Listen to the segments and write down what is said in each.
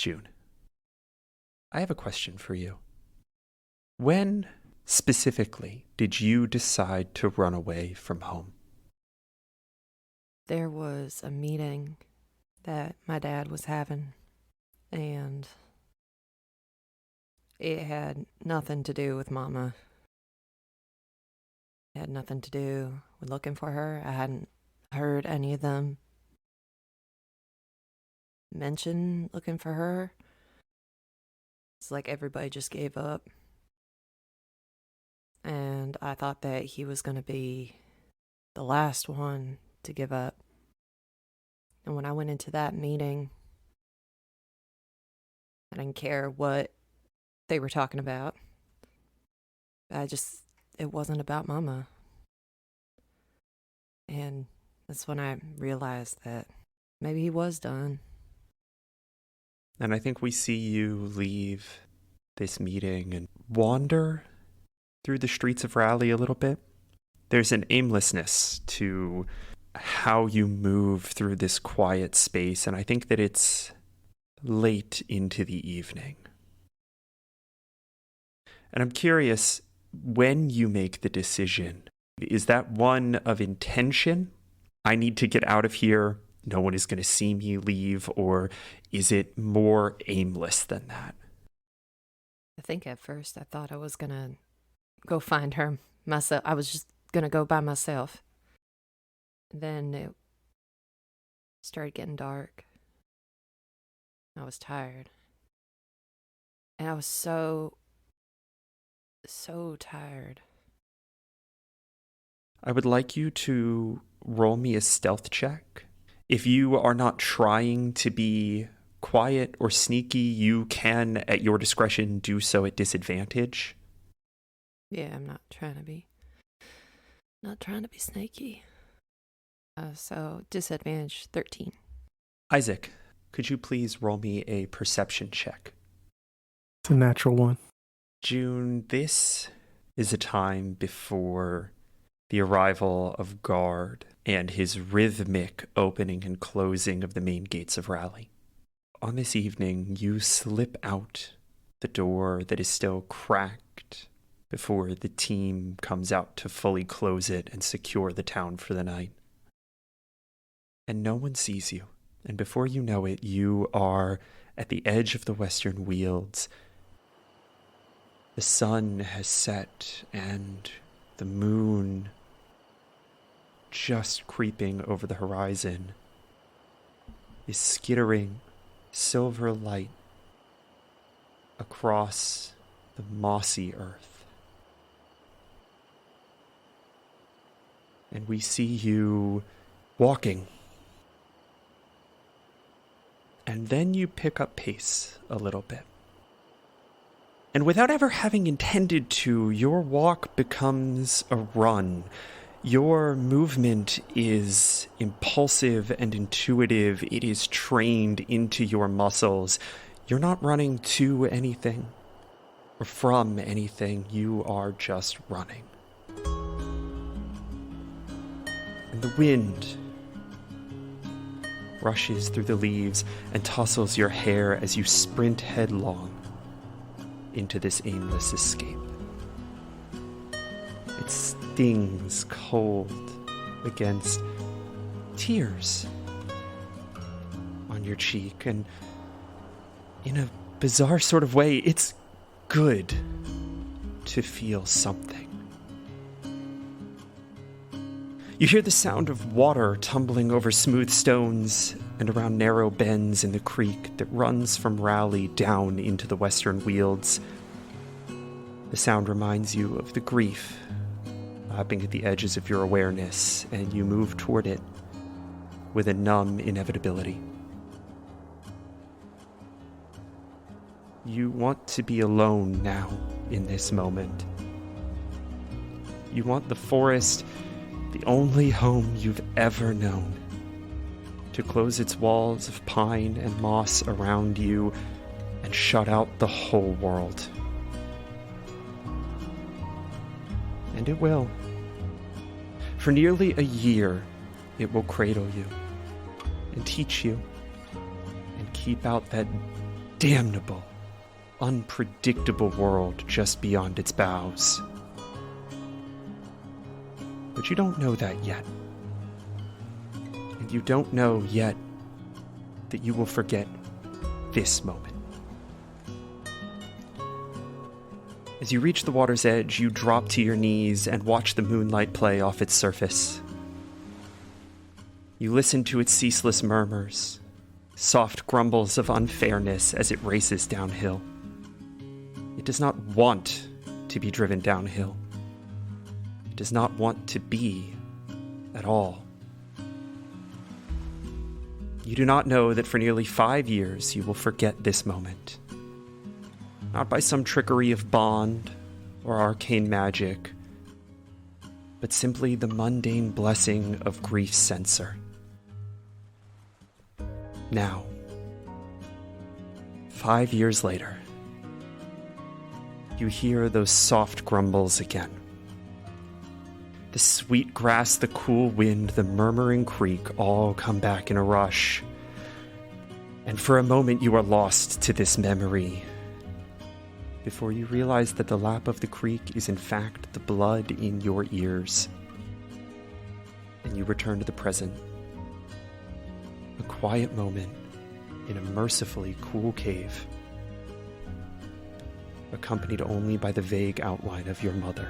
June, I have a question for you. When, specifically, did you decide to run away from home? There was a meeting that my dad was having, and it had nothing to do with Mama. It had nothing to do with looking for her. I hadn't heard any of them mention looking for her. It's like everybody just gave up. And I thought that he was going to be the last one to give up. And when I went into that meeting, I didn't care what they were talking about. It wasn't about Mama. And that's when I realized that maybe he was done. And I think we see you leave this meeting and wander through the streets of Raleigh a little bit. There's an aimlessness to how you move through this quiet space, and I think that it's late into the evening. And I'm curious, when you make the decision, is that one of intention? I need to get out of here. No one is going to see me leave, or is it more aimless than that? I think at first I thought I was going to go find her myself. I was just going to go by myself. Then it started getting dark. I was tired. And I was so tired. I would like you to roll me a stealth check. If you are not trying to be quiet or sneaky, you can, at your discretion, do so at disadvantage. Yeah, I'm not trying to be sneaky. So disadvantage 13. Isaac, could you please roll me a perception check? It's a natural one. June, this is a time before the arrival of Guard and his rhythmic opening and closing of the main gates of Raleigh. On this evening, you slip out the door that is still cracked before the team comes out to fully close it and secure the town for the night. And no one sees you. And before you know it, you are at the edge of the Western Wealds. The sun has set, and the moon, just creeping over the horizon, is skittering silver light across the mossy earth. And we see you walking. And then you pick up pace a little bit. And without ever having intended to, your walk becomes a run. Your movement is impulsive and intuitive. It is trained into your muscles. You're not running to anything or from anything. You are just running. And the wind rushes through the leaves and tussles your hair as you sprint headlong into this aimless escape. It stings cold against tears on your cheek, and in a bizarre sort of way, it's good to feel something. You hear the sound of water tumbling over smooth stones and around narrow bends in the creek that runs from Raleigh down into the Western Wealds. The sound reminds you of the grief lapping at the edges of your awareness, and you move toward it with a numb inevitability. You want to be alone now in this moment. You want the forest, the only home you've ever known, to close its walls of pine and moss around you and shut out the whole world. And it will. For nearly a year, it will cradle you and teach you and keep out that damnable, unpredictable world just beyond its bows. But you don't know that yet. And you don't know yet that you will forget this moment. As you reach the water's edge, you drop to your knees and watch the moonlight play off its surface. You listen to its ceaseless murmurs, soft grumbles of unfairness as it races downhill. It does not want to be driven downhill. It does not want to be at all. You do not know that for nearly 5 years you will forget this moment. Not by some trickery of bond or arcane magic, but simply the mundane blessing of grief's censor. Now, 5 years later, you hear those soft grumbles again. The sweet grass, the cool wind, the murmuring creek all come back in a rush. And for a moment you are lost to this memory, before you realize that the lap of the creek is in fact the blood in your ears. And you return to the present. A quiet moment in a mercifully cool cave, accompanied only by the vague outline of your mother.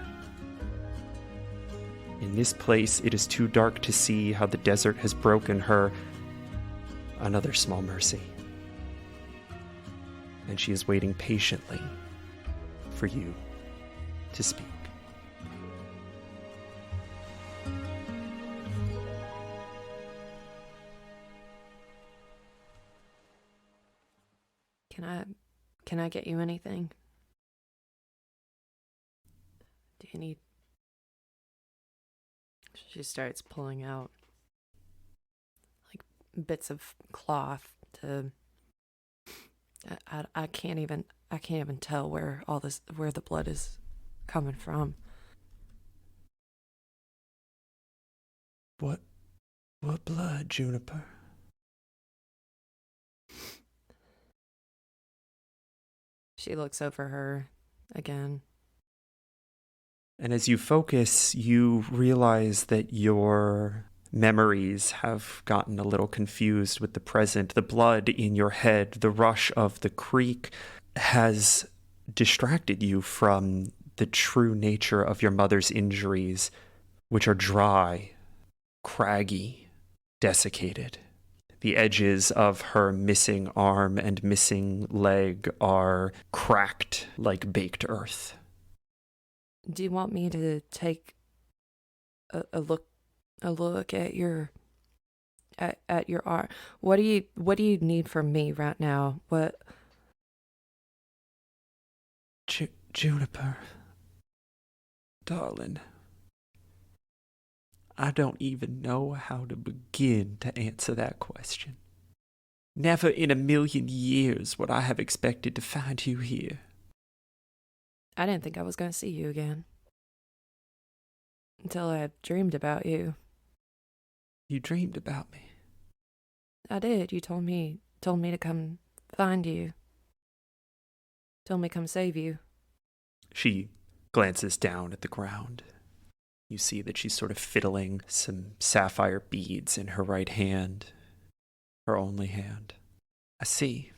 In this place, it is too dark to see how the desert has broken her another small mercy. And she is waiting patiently for you to speak. Can I get you anything? Do you need... She starts pulling out like bits of cloth to... I can't even tell where the blood is coming from. What blood, Juniper? She looks over her again. And as you focus, you realize that your memories have gotten a little confused with the present. The blood in your head, the rush of the creek has distracted you from the true nature of your mother's injuries, which are dry, craggy, desiccated. The edges of her missing arm and missing leg are cracked like baked earth. Do you want me to take a look at your arm? What do you need from me right now? What? Juniper, darling, I don't even know how to begin to answer that question. Never in a million years would I have expected to find you here. I didn't think I was going to see you again. Until I dreamed about you. You dreamed about me? I did. You told me to come find you. Told me to come save you. She glances down at the ground. You see that she's sort of fiddling some sapphire beads in her right hand. Her only hand. I see.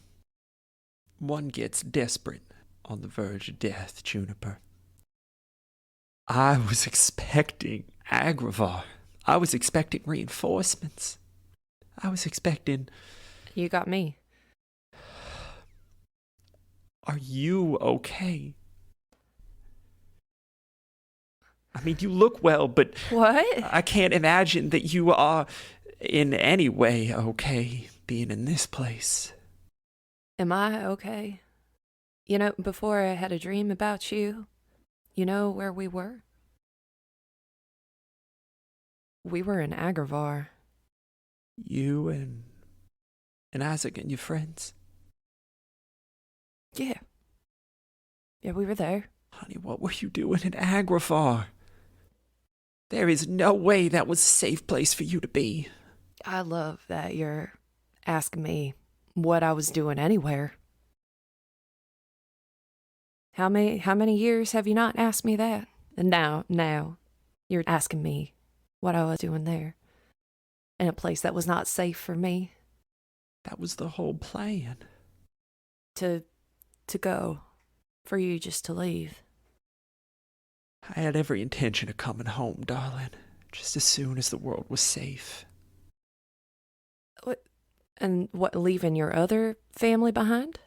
One gets desperate on the verge of death, Juniper. I was expecting Agravar. I was expecting reinforcements. I was expecting... You got me. Are you okay? I mean, you look well, but... What? I can't imagine that you are in any way okay being in this place. Am I okay? You know, before I had a dream about you, you know where we were? We were in Agravar. You and Isaac and your friends? Yeah. Yeah, we were there. Honey, what were you doing in Agravar? There is no way that was a safe place for you to be. I love that you're asking me what I was doing anywhere. How many years have you not asked me that? And now, you're asking me what I was doing there. In a place that was not safe for me. That was the whole plan. To go. For you just to leave. I had every intention of coming home, darling, just as soon as the world was safe. What, leaving your other family behind?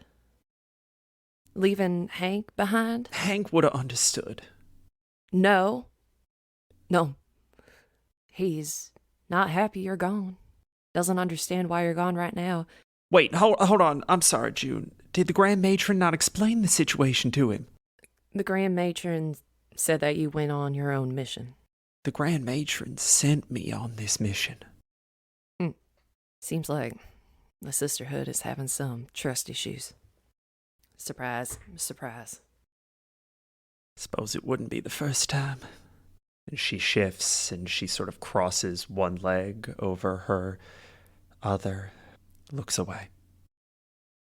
Leaving Hank behind? Hank would have understood. No. He's not happy you're gone. Doesn't understand why you're gone right now. Wait, hold on. I'm sorry, June. Did the Grand Matron not explain the situation to him? The Grand Matron said that you went on your own mission. The Grand Matron sent me on this mission. Seems like the sisterhood is having some trust issues. Surprise. Suppose it wouldn't be the first time. And she shifts and she sort of crosses one leg over her other, looks away.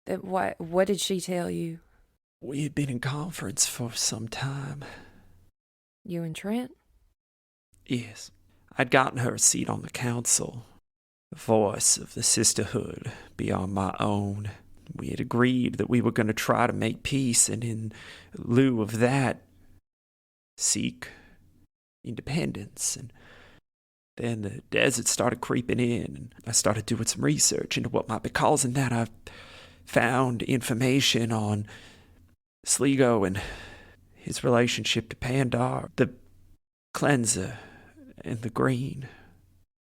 What did she tell you? We had been in conference for some time. You and Trent? Yes. I'd gotten her a seat on the council, the voice of the sisterhood beyond my own. We had agreed that we were going to try to make peace, and in lieu of that, seek independence. And then the desert started creeping in, and I started doing some research into what might be causing that. I found information on Sligo and his relationship to Pandar, the cleanser, and the green.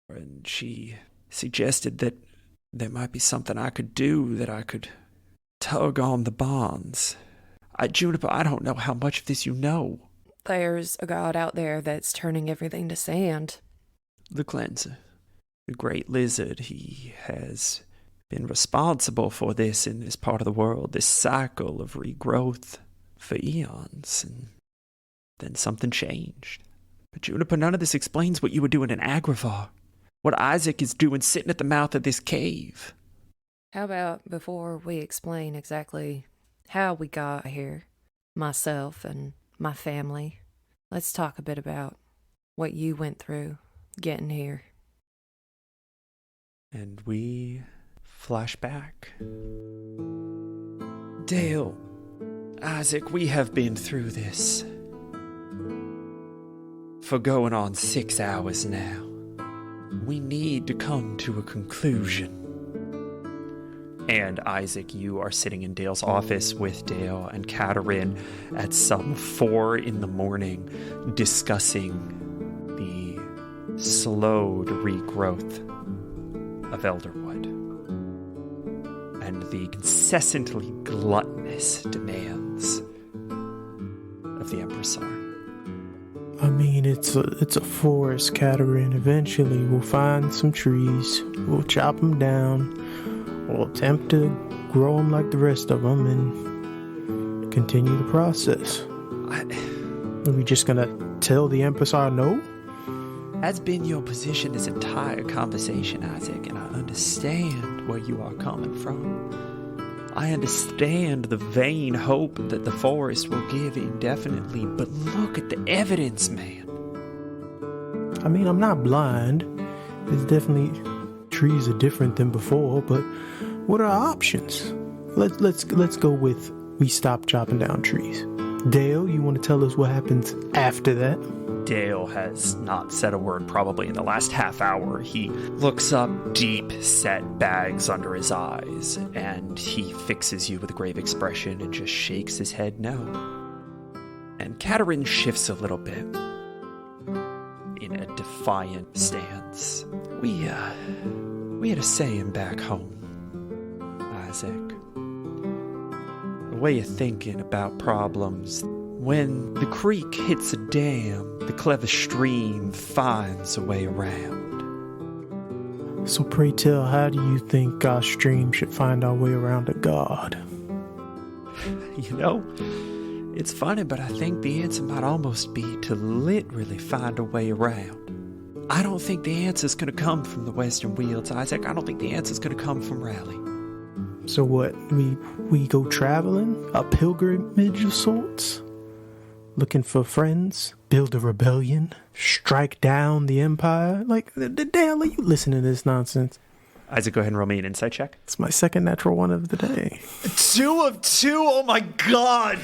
And she suggested that there might be something I could do, that I could tug on the bonds. Juniper, I don't know how much of this you know. There's a god out there that's turning everything to sand. The cleanser, the great lizard, he has been responsible for this in this part of the world, this cycle of regrowth for eons, and then something changed. But Juniper, none of this explains what you were doing in Agravaur, what Isaac is doing sitting at the mouth of this cave. How about before we explain exactly how we got here, myself and my family, let's talk a bit about what you went through getting here. And we flash back. Dale, Isaac, we have been through this for going on 6 hours now. We need to come to a conclusion. And Isaac, you are sitting in Dale's office with Dale and Katerin at some 4 a.m, discussing the slowed regrowth of Elderwood and the incessantly gluttonous demands of the Empressar. I mean, it's a forest, Katerin. Eventually, we'll find some trees. We'll chop them down. We'll attempt to grow them like the rest of them and continue the process. Are we just gonna tell the Empressar no? That's been your position this entire conversation, Isaac, and I understand where you are coming from. I understand the vain hope that the forest will give indefinitely, but look at the evidence, man. I mean, I'm not blind. There's definitely trees are different than before, but what are our options? Let's go with we stop chopping down trees. Dale, you want to tell us what happens after that? Dale has not said a word probably in the last half hour. He looks up, deep set bags under his eyes, and he fixes you with a grave expression and just shakes his head no. And Katerin shifts a little bit in a defiant stance. We had a saying back home, Isaac. A way of thinking about problems. When the creek hits a dam, the clever stream finds a way around. So pray tell, how do you think our stream should find our way around a god? You know, it's funny, but I think the answer might almost be to literally find a way around. I don't think the answer's going to come from the Western Wields, Isaac. I don't think the answer's going to come from Raleigh. So what? We go traveling? A pilgrimage of sorts? Looking for friends? Build a rebellion? Strike down the empire? Like, the hell are you listening to this nonsense? Isaac, go ahead and roll me an insight check. It's my second natural one of the day. 2 of 2? Oh my god!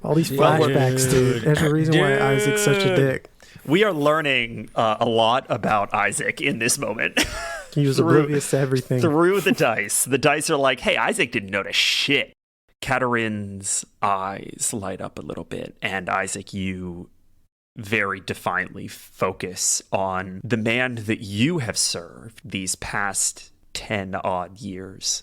All these flashbacks, dude. There's a reason why Isaac's such a dick. We are learning a lot about Isaac in this moment. He was oblivious to everything. Through the dice. The dice are like, hey, Isaac didn't notice shit. Katarin's eyes light up a little bit, and Isaac, you very defiantly focus on the man that you have served these past 10 odd years.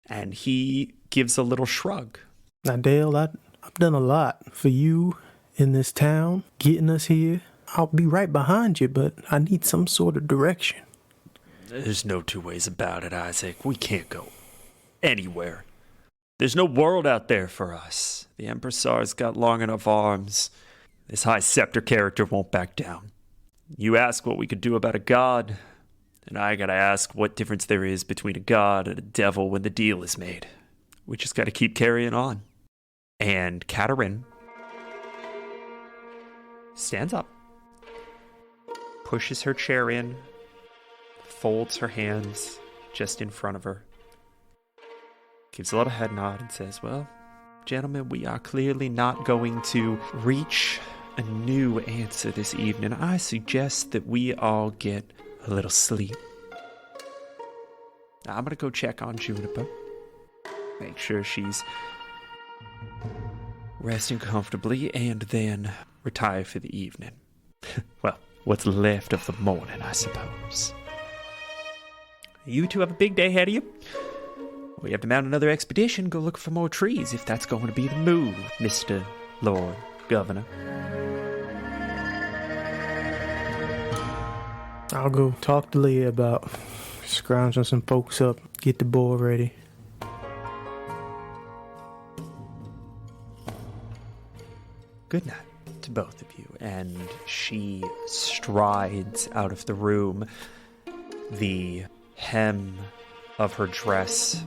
And he gives a little shrug. Now, Dale, I've done a lot for you in this town, getting us here. I'll be right behind you, but I need some sort of direction. There's no two ways about it, Isaac. We can't go anywhere. There's no world out there for us. The Empressar's got long enough arms. This High Scepter character won't back down. You ask what we could do about a god, and I gotta ask what difference there is between a god and a devil when the deal is made. We just gotta keep carrying on. And Katarin stands up, pushes her chair in, folds her hands just in front of her, gives a little head nod and says, well, gentlemen, we are clearly not going to reach a new answer this evening. I suggest that we all get a little sleep. Now, I'm going to go check on Juniper, make sure she's resting comfortably, and then retire for the evening. Well, what's left of the morning, I suppose. You two have a big day ahead of you. We have to mount another expedition, go look for more trees, if that's going to be the move, Mr. Lord Governor. I'll go talk to Leah about scrounging some folks up, get the boar ready. Good night to both of you. And she strides out of the room, the hem of her dress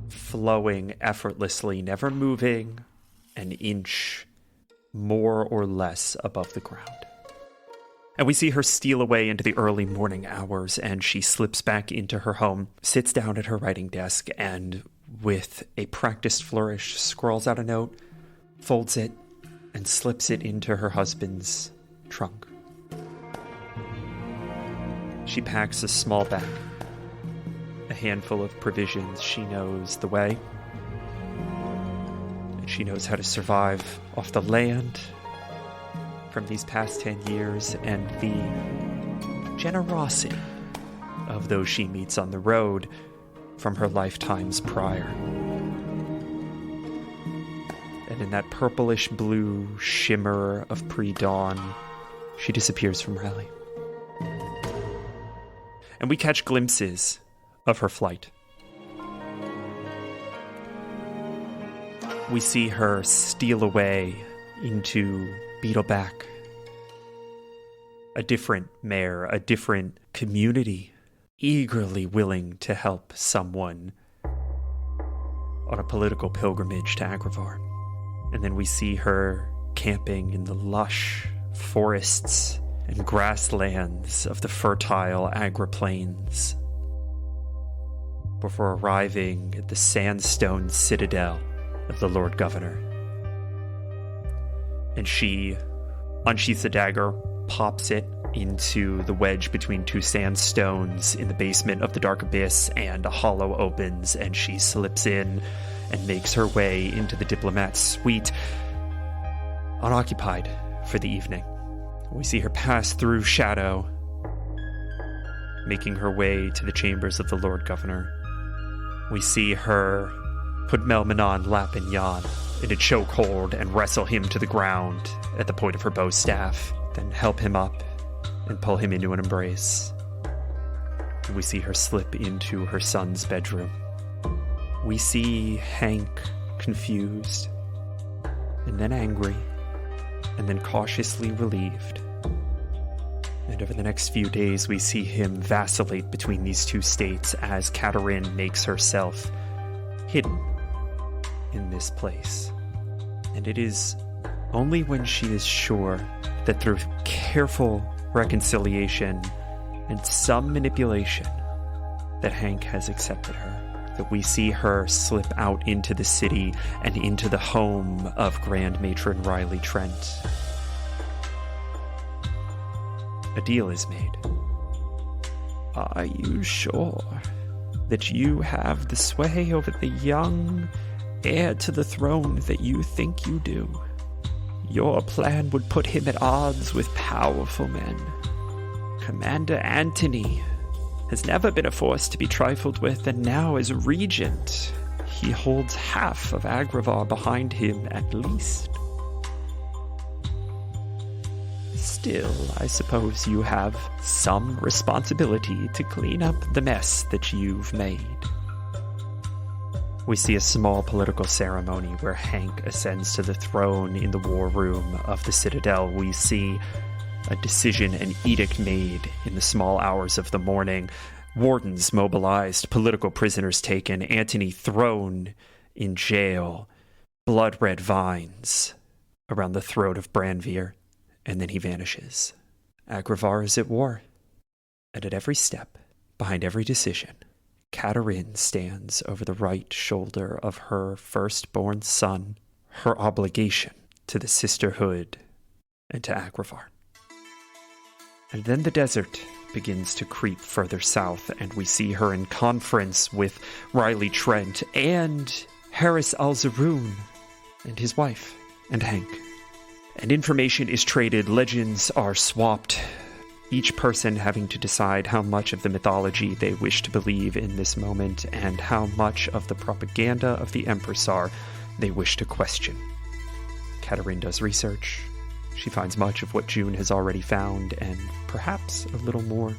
flowing effortlessly, never moving an inch more or less above the ground. And we see her steal away into the early morning hours, and she slips back into her home, sits down at her writing desk, and with a practiced flourish, scrawls out a note, folds it, and slips it into her husband's trunk. She packs a small bag, a handful of provisions. She knows the way, and she knows how to survive off the land from these past 10 years, and the generosity of those she meets on the road from her lifetimes prior. And in that purplish blue shimmer of pre-dawn, she disappears from Raleigh. And we catch glimpses of her flight. We see her steal away into Beetleback, a different mayor, a different community, eagerly willing to help someone on a political pilgrimage to Agravaur. And then we see her camping in the lush forests and grasslands of the fertile Agra Plains before arriving at the sandstone citadel of the Lord Governor. And she unsheaths a dagger, pops it into the wedge between two sandstones in the basement of the dark abyss, and a hollow opens, and she slips in and makes her way into the diplomat's suite, unoccupied for the evening. We see her pass through shadow, making her way to the chambers of the Lord Governor. We see her put Melmanon Lapignon in a chokehold and wrestle him to the ground at the point of her bow staff, then help him up and pull him into an embrace. And we see her slip into her son's bedroom. We see Hank confused, and then angry, and then cautiously relieved. And over the next few days, we see him vacillate between these two states as Katerin makes herself hidden in this place. And it is only when she is sure that through careful reconciliation and some manipulation that Hank has accepted her, that we see her slip out into the city and into the home of Grand Matron Riley Trent. A deal is made. Are you sure that you have the sway over the young heir to the throne that you think you do? Your plan would put him at odds with powerful men. Commander Antony has never been a force to be trifled with, and now as regent, he holds half of Agravar behind him at least. Still, I suppose you have some responsibility to clean up the mess that you've made. We see a small political ceremony where Hank ascends to the throne in the war room of the Citadel. We see a decision, an edict made in the small hours of the morning. Wardens mobilized, political prisoners taken, Antony thrown in jail, blood-red vines around the throat of Branvir, and then he vanishes. Agravar is at war, and at every step, behind every decision, Katerin stands over the right shoulder of her firstborn son, her obligation to the sisterhood and to Agravar. And then the desert begins to creep further south, and we see her in conference with Riley Trent and Harris Al-Zaroon and his wife and Hank. And information is traded, legends are swapped, each person having to decide how much of the mythology they wish to believe in this moment and how much of the propaganda of the Empressar they wish to question. Katerin does research. She finds much of what June has already found, and perhaps a little more.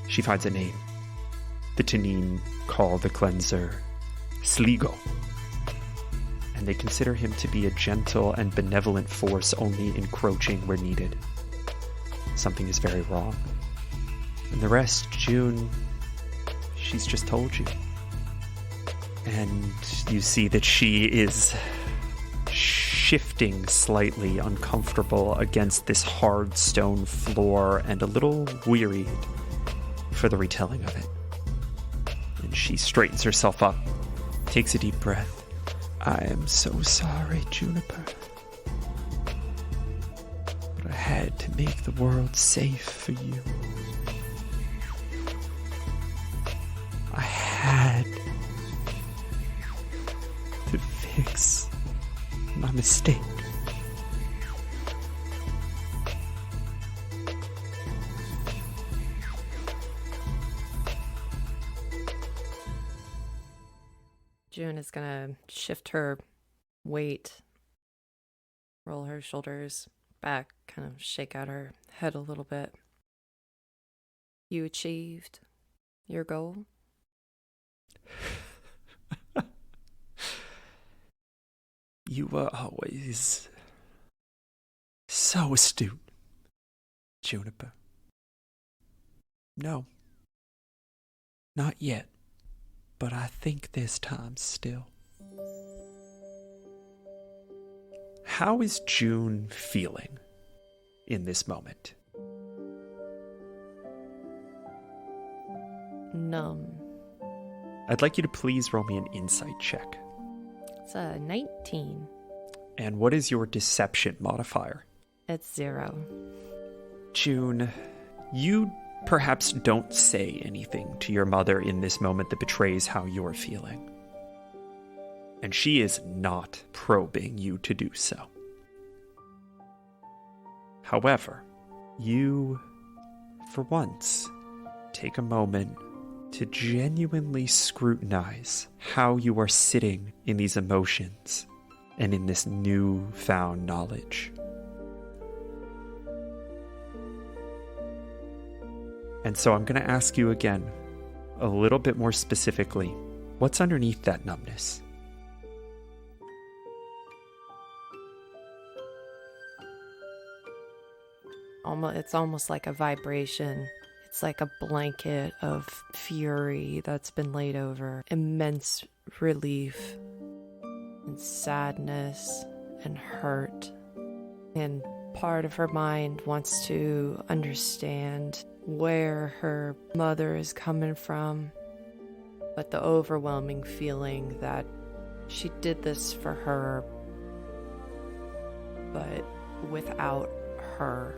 She finds a name. The Tanin call the cleanser Sligo, and they consider him to be a gentle and benevolent force, only encroaching where needed. Something is very wrong. And the rest, June, she's just told you. And you see that she is shifting slightly uncomfortable against this hard stone floor and a little wearied for the retelling of it. And she straightens herself up, takes a deep breath. I am so sorry, Juniper. But I had to make the world safe for you. I had to fix my mistake. June is gonna shift her weight, roll her shoulders back, kind of shake out her head a little bit. You achieved your goal? You were always so astute, Juniper. No, not yet, but I think there's time still. How is June feeling in this moment? Numb. I'd like you to please roll me an insight check. It's a 19. And what is your deception modifier? It's 0. June, you perhaps don't say anything to your mother in this moment that betrays how you're feeling. And she is not probing you to do so. However, you, for once, take a moment to genuinely scrutinize how you are sitting in these emotions and in this newfound knowledge. And so I'm going to ask you again, a little bit more specifically, what's underneath that numbness? it's almost like a vibration. It's like a blanket of fury that's been laid over immense relief and sadness and hurt. And part of her mind wants to understand where her mother is coming from, but the overwhelming feeling that she did this for her, but without her.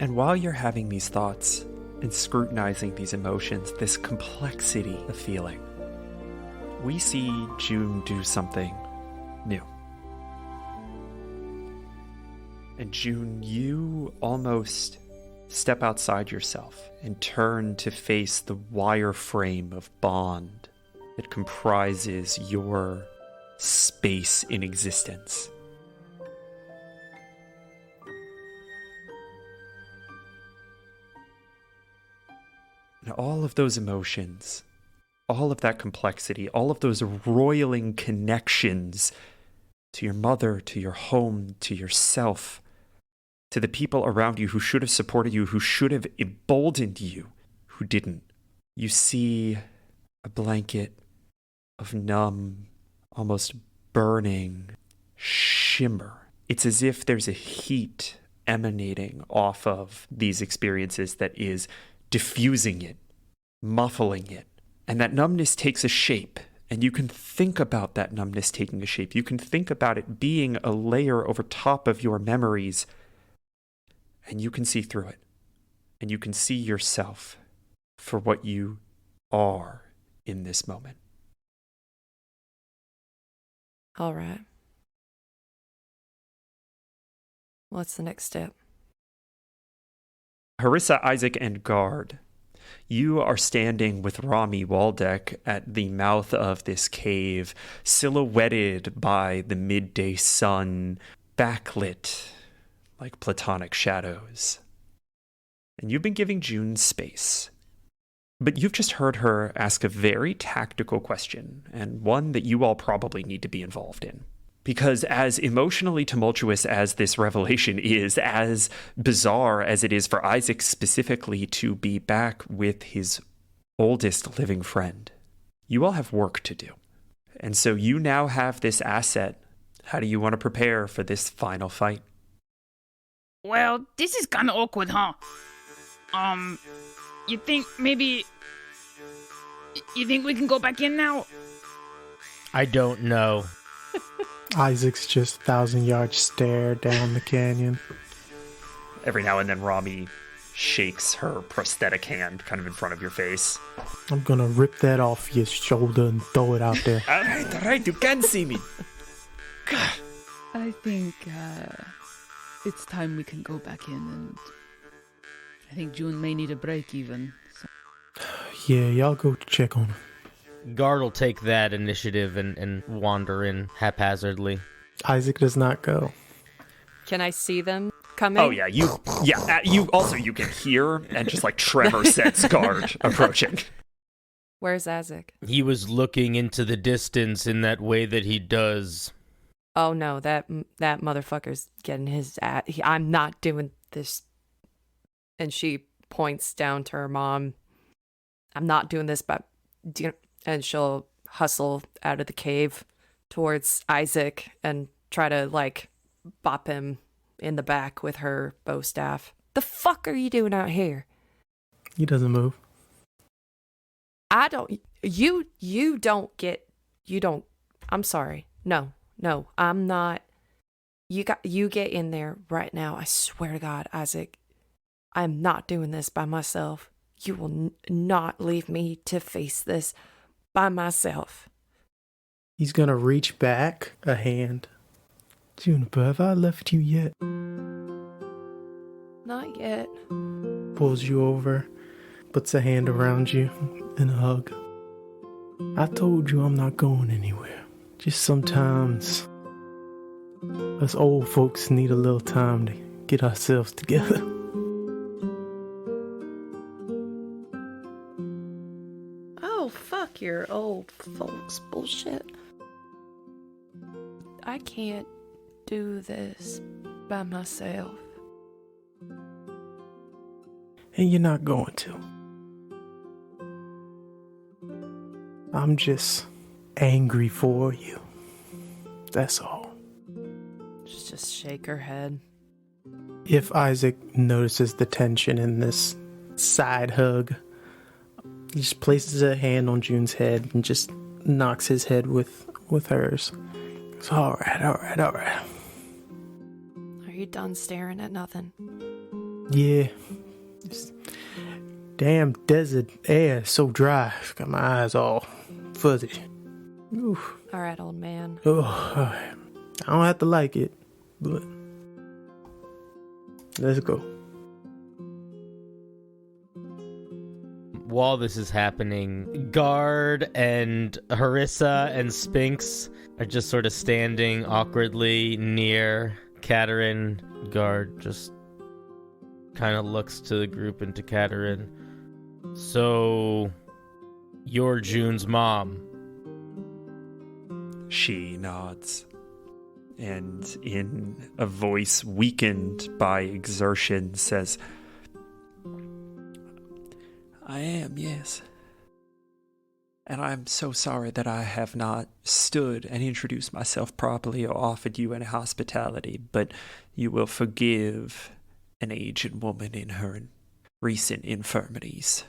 And while you're having these thoughts and scrutinizing these emotions, this complexity of feeling, we see June do something new. And June, you almost step outside yourself and turn to face the wireframe of bond that comprises your space in existence. And all of those emotions, all of that complexity, all of those roiling connections to your mother, to your home, to yourself, to the people around you who should have supported you, who should have emboldened you, who didn't. You see a blanket of numb, almost burning shimmer. It's as if there's a heat emanating off of these experiences that is diffusing it, muffling it. And that numbness takes a shape. And you can think about that numbness taking a shape. You can think about it being a layer over top of your memories. And you can see through it. And you can see yourself for what you are in this moment. All right. What's the next step? Harissa, Isaac, and Guard, you are standing with Rami Waldeck at the mouth of this cave, silhouetted by the midday sun, backlit like platonic shadows. And you've been giving June space. But you've just heard her ask a very tactical question, and one that you all probably need to be involved in. Because as emotionally tumultuous as this revelation is, as bizarre as it is for Isaac specifically to be back with his oldest living friend, you all have work to do. And so you now have this asset. How do you want to prepare for this final fight? Well, this is kind of awkward, huh? You think maybe... You think we can go back in now? I don't know. Isaac's just 1,000-yard stare down the canyon. Every now and then Rami shakes her prosthetic hand kind of in front of your face. I'm gonna rip that off your shoulder and throw it out there. All right, you can see me. I think it's time we can go back in, and I think June may need a break even. So. Yeah, y'all go check on him. Guard will take that initiative and wander in haphazardly. Isaac does not go. Can I see them coming? Oh yeah, you can hear and just like tremor sense Guard approaching. Where's Isaac? He was looking into the distance in that way that he does. Oh no, that motherfucker's getting his ass. I'm not doing this. And she points down to her mom. I'm not doing this, but and she'll hustle out of the cave towards Isaac and try to like bop him in the back with her bow staff. The fuck are you doing out here? He doesn't move. I don't. I'm sorry. No, I'm not. You get in there right now. I swear to God, Isaac, I'm not doing this by myself. You will not leave me to face this by myself. He's gonna reach back a hand. Juniper, have I left you yet? Not yet. Pulls you over, puts a hand around you in a hug. I told you I'm not going anywhere. Just sometimes us old folks need a little time to get ourselves together. Oh, fuck your old folks bullshit. I can't do this by myself. And you're not going to. I'm just angry for you. That's all. Just shake her head. If Isaac notices the tension in this side hug, he just places a hand on June's head and just knocks his head with hers. It's all right. Are you done staring at nothing? Yeah. This damn desert air is so dry. It's got my eyes all fuzzy. Oof. All right, old man. Oh, all right. I don't have to like it, but let's go. While this is happening, Guard and Harissa and Sphinx are just sort of standing awkwardly near Katerin. Guard just kind of looks to the group and to Katerin. So, you're June's mom. She nods, and in a voice weakened by exertion says, I am, yes. And I'm so sorry that I have not stood and introduced myself properly or offered you any hospitality, but you will forgive an aged woman in her recent infirmities.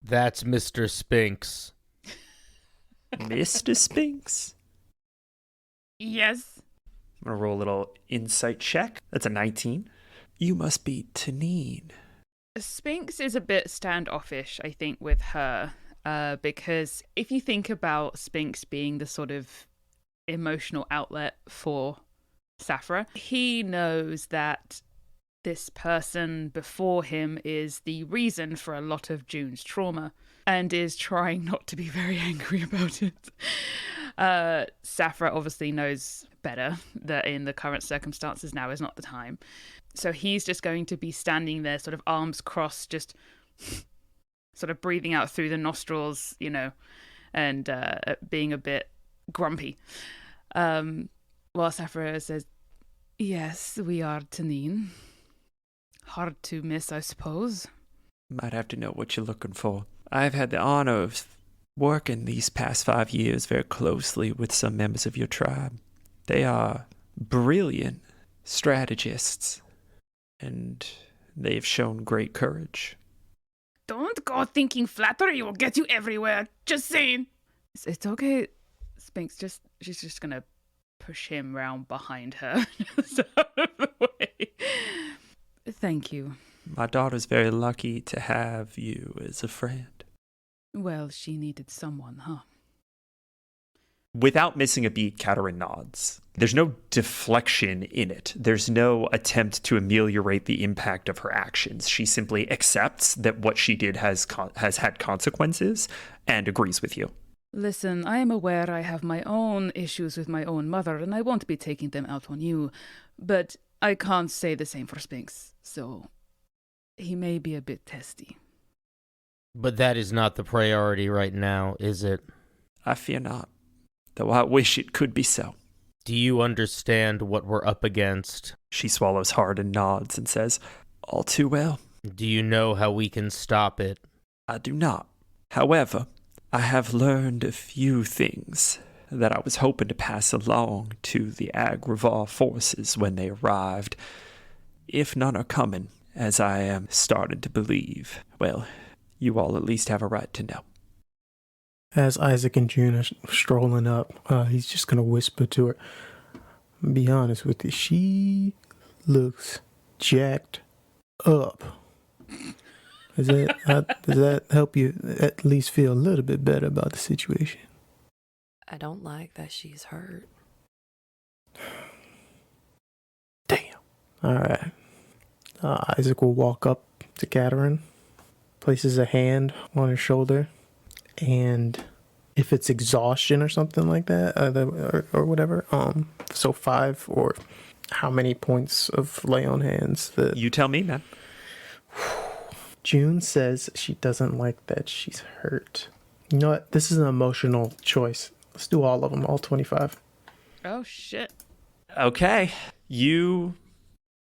That's Mr. Sphinx. Mr. Sphinx? Yes. I'm going to roll a little insight check. That's a 19. You must be Tanine. Sphinx is a bit standoffish, I think, with her, because if you think about Sphinx being the sort of emotional outlet for Saphra, he knows that this person before him is the reason for a lot of June's trauma and is trying not to be very angry about it. Saphra obviously knows better that in the current circumstances now is not the time. So he's just going to be standing there, sort of arms crossed, just sort of breathing out through the nostrils, you know, and being a bit grumpy. While Saphra says, yes, we are Tanine. Hard to miss, I suppose. Might have to know what you're looking for. I've had the honor of working these past 5 years very closely with some members of your tribe. They are brilliant strategists, and they've shown great courage. Don't go thinking flattery will get you everywhere. Just saying. It's okay. Sphinx, she's just gonna push him round behind her. Just out of the way. Thank you. My daughter's very lucky to have you as a friend. Well, she needed someone, huh? Without missing a beat, Katerin nods. There's no deflection in it. There's no attempt to ameliorate the impact of her actions. She simply accepts that what she did has had consequences and agrees with you. Listen, I am aware I have my own issues with my own mother, and I won't be taking them out on you, but I can't say the same for Sphinx, so he may be a bit testy. But that is not the priority right now, is it? I fear not, though I wish it could be so. Do you understand what we're up against? She swallows hard and nods and says, all too well. Do you know how we can stop it? I do not. However, I have learned a few things that I was hoping to pass along to the Agrivar forces when they arrived. If none are coming, as I am starting to believe, well, you all at least have a right to know. As Isaac and June are strolling up, he's just going to whisper to her, be honest with you, she looks jacked up. Does that help you at least feel a little bit better about the situation? I don't like that she's hurt. Damn. All right. Isaac will walk up to Katerin, places a hand on her shoulder, and if it's exhaustion or something like that, or whatever, so 5 or how many points of lay on hands that You tell me, man. June says she doesn't like that she's hurt. You know what? This is an emotional choice. Let's do all of them, all 25. Oh, shit. Okay. You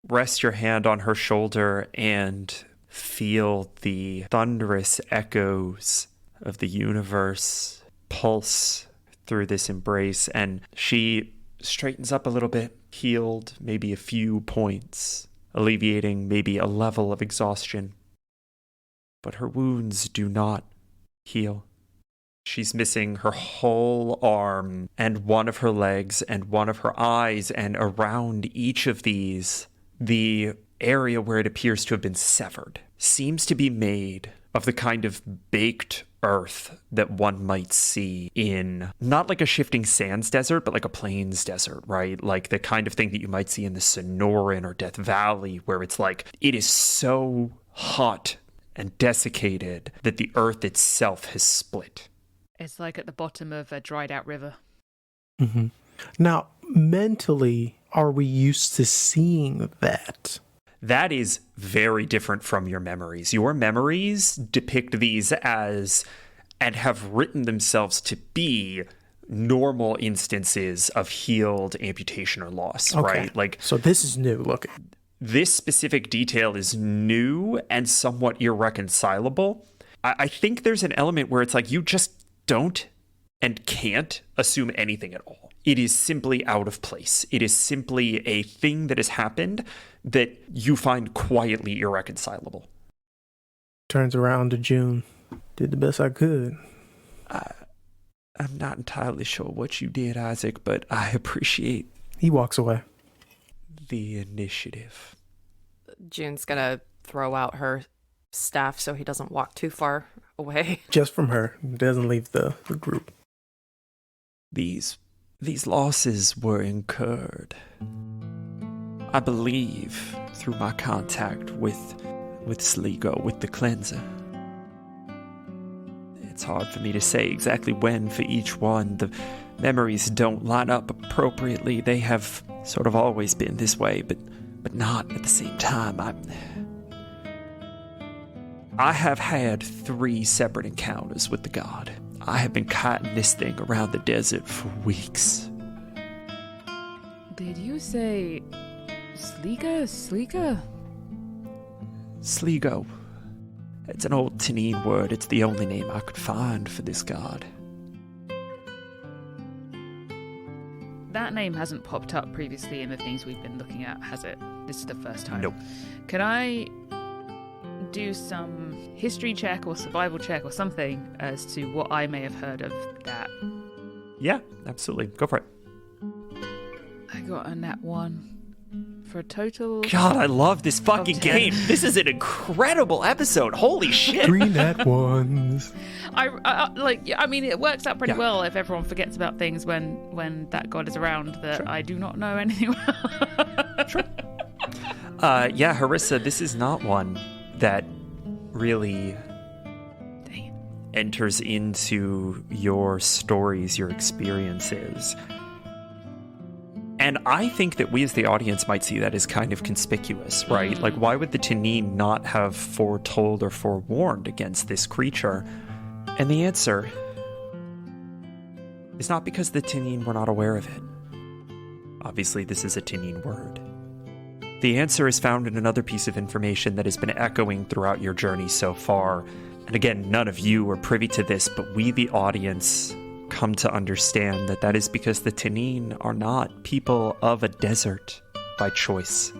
rest your hand on her shoulder and feel the thunderous echoes of the universe pulse through this embrace, and she straightens up a little bit, healed maybe a few points, alleviating maybe a level of exhaustion. But her wounds do not heal. She's missing her whole arm and one of her legs and one of her eyes, and around each of these, the area where it appears to have been severed seems to be made of the kind of baked earth that one might see in not like a shifting sands desert, but like a plains desert, right? Like the kind of thing that you might see in the Sonoran or Death Valley, where it's like it is so hot and desiccated that the earth itself has split. It's like at the bottom of a dried out river. Mm-hmm. Now, mentally, are we used to seeing that? That is very different from your memories. Your memories depict these as, and have written themselves to be, normal instances of healed amputation or loss, Okay. right? Like, so this is new looking. this specific detail is new and somewhat irreconcilable. I think there's an element where it's like you just don't and can't assume anything at all. It is simply out of place. It is simply a thing that has happened that you find quietly irreconcilable. Turns around to June. Did the best I could. I'm not entirely sure what you did, Isaac, but I appreciate He walks away. the initiative. June's gonna throw out her staff so he doesn't walk too far away. Just from her. Doesn't leave the group. These losses were incurred, I believe, through my contact with Sligo, with the cleanser. It's hard for me to say exactly when for each one. The memories don't line up appropriately. They have sort of always been this way, but not at the same time. I have had 3 separate encounters with the god. I have been kiting this thing around the desert for weeks. Did you say Sliga? Sligo. It's an old Tanine word. It's the only name I could find for this god. That name hasn't popped up previously in the things we've been looking at, has it? This is the first time. Nope. Can I do some history check or survival check or something as to what I may have heard of that? Yeah, absolutely. Go for it. I got a nat 1 for a total. God, I love this fucking Okay. game. This is an incredible episode. Holy shit. 3 nat ones. I mean, it works out pretty Yeah. well if everyone forgets about things when that god is around that Sure. I do not know anything about. Sure. Yeah, Harissa, this is not one that really Dang it. enters into your stories, your experiences. And I think that we as the audience might see that as kind of conspicuous, right? Like, why would the Tanine not have foretold or forewarned against this creature? And the answer is not because the Tanine were not aware of it. Obviously, this is a Tanine word. The answer is found in another piece of information that has been echoing throughout your journey so far. And again, none of you are privy to this, but we, the audience, come to understand that that is because the Tanine are not people of a desert by choice.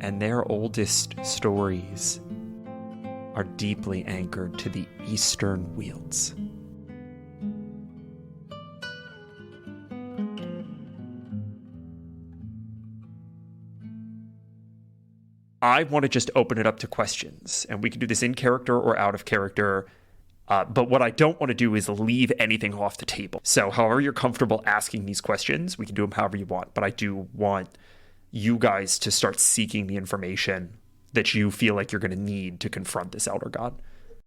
And their oldest stories are deeply anchored to the Eastern Wields. I want to just open it up to questions, and we can do this in character or out of character. But what I don't want to do is leave anything off the table. So however you're comfortable asking these questions, we can do them however you want. But I do want you guys to start seeking the information that you feel like you're going to need to confront this elder god.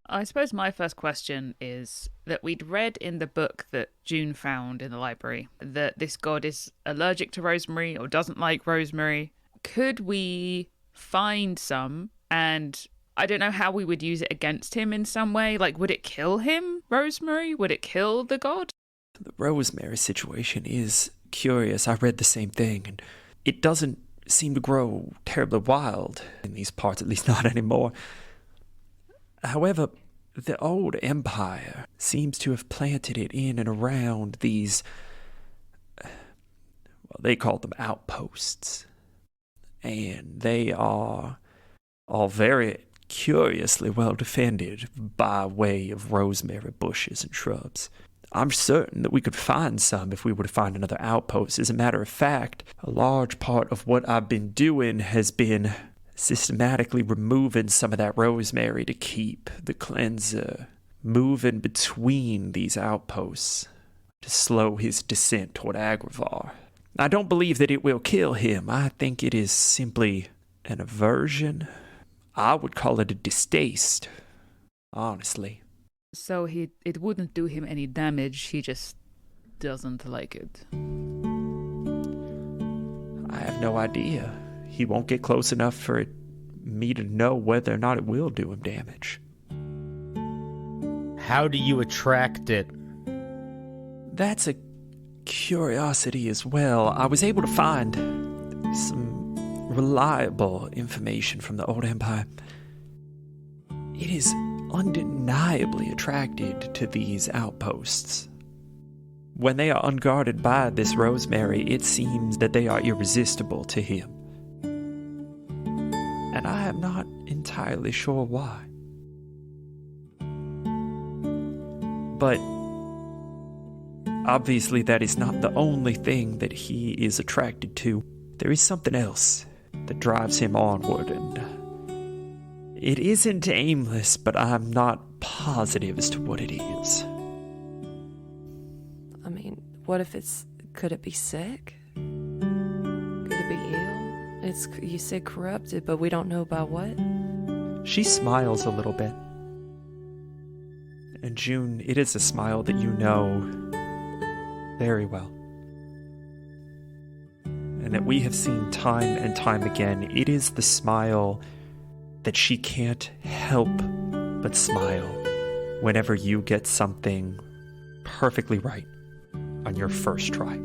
I suppose my first question is that we'd read in the book that June found in the library that this god is allergic to rosemary or doesn't like rosemary. Could we find some, and I don't know how we would use it against him in some way? Like, would it kill him, rosemary? Would it kill the god? The rosemary situation is curious. I read the same thing, and it doesn't seem to grow terribly wild in these parts, at least not anymore. However, the old empire seems to have planted it in and around these, well, they call them outposts. And they are all very curiously well defended by way of rosemary bushes and shrubs. I'm certain that we could find some if we were to find another outpost. As a matter of fact, a large part of what I've been doing has been systematically removing some of that rosemary to keep the cleanser moving between these outposts to slow his descent toward Agrivar. I don't believe that it will kill him. I think it is simply an aversion. I would call it a distaste, honestly. So it wouldn't do him any damage, he just doesn't like it. I have no idea. He won't get close enough for me to know whether or not it will do him damage. How do you attract it? That's a curiosity as well. I was able to find some reliable information from the old empire. It is undeniably attracted to these outposts. When they are unguarded by this rosemary, it seems that they are irresistible to him. And I am not entirely sure why. But obviously that is not the only thing that he is attracted to. There is something else that drives him onward, and it isn't aimless, but I'm not positive as to what it is. I mean, what if could it be sick? Could it be ill? You said corrupted, but we don't know by what? She smiles a little bit. And June, it is a smile that you know very well. And that we have seen time and time again. It is the smile that she can't help but smile whenever you get something perfectly right on your first try.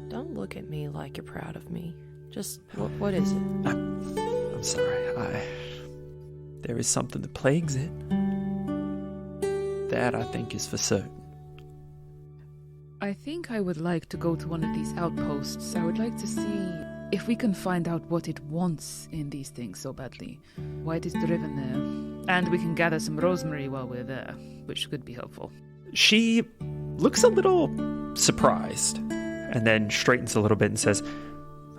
Don't look at me like you're proud of me. Just, what is it? I'm sorry. There is something that plagues it. That, I think, is for certain. I think I would like to go to one of these outposts. I would like to see if we can find out what it wants in these things so badly. Why it is driven there. And we can gather some rosemary while we're there, which could be helpful. She looks a little surprised, and then straightens a little bit and says,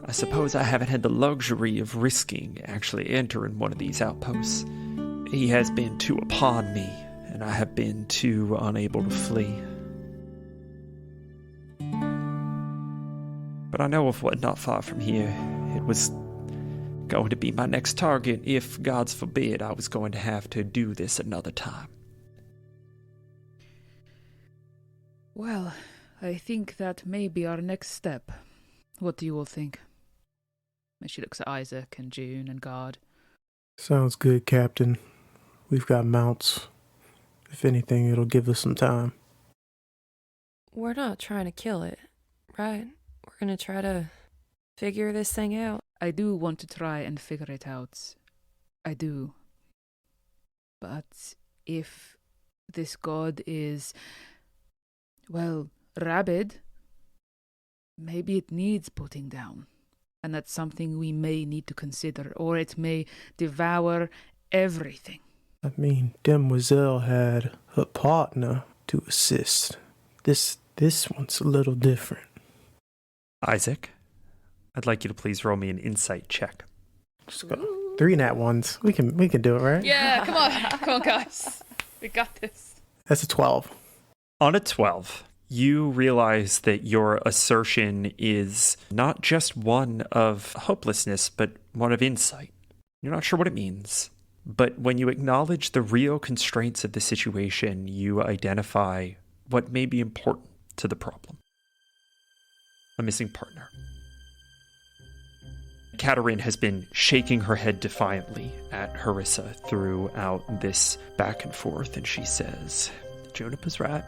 I suppose I haven't had the luxury of risking actually entering one of these outposts. He has been too upon me, and I have been too unable to flee. But I know of one not far from here. It was going to be my next target if, God forbid, I was going to have to do this another time. Well, I think that may be our next step. What do you all think? And she looks at Isaac and June and Guard. Sounds good, Captain. We've got mounts. If anything, it'll give us some time. We're not trying to kill it, right? We're going to try to figure this thing out. I do want to try and figure it out. I do. But if this god is, well, rabid, maybe it needs putting down. And that's something we may need to consider, or it may devour everything. I mean, Demoiselle had her partner to assist. This one's a little different. Isaac, I'd like you to please roll me an insight check. Just go 3 nat ones. We can do it, right? Yeah, come on, guys. We got this. That's a 12. On a 12, you realize that your assertion is not just one of hopelessness, but one of insight. You're not sure what it means. But when you acknowledge the real constraints of the situation, you identify what may be important to the problem. A missing partner. Katarine has been shaking her head defiantly at Harissa throughout this back and forth, and she says, Juniper's right.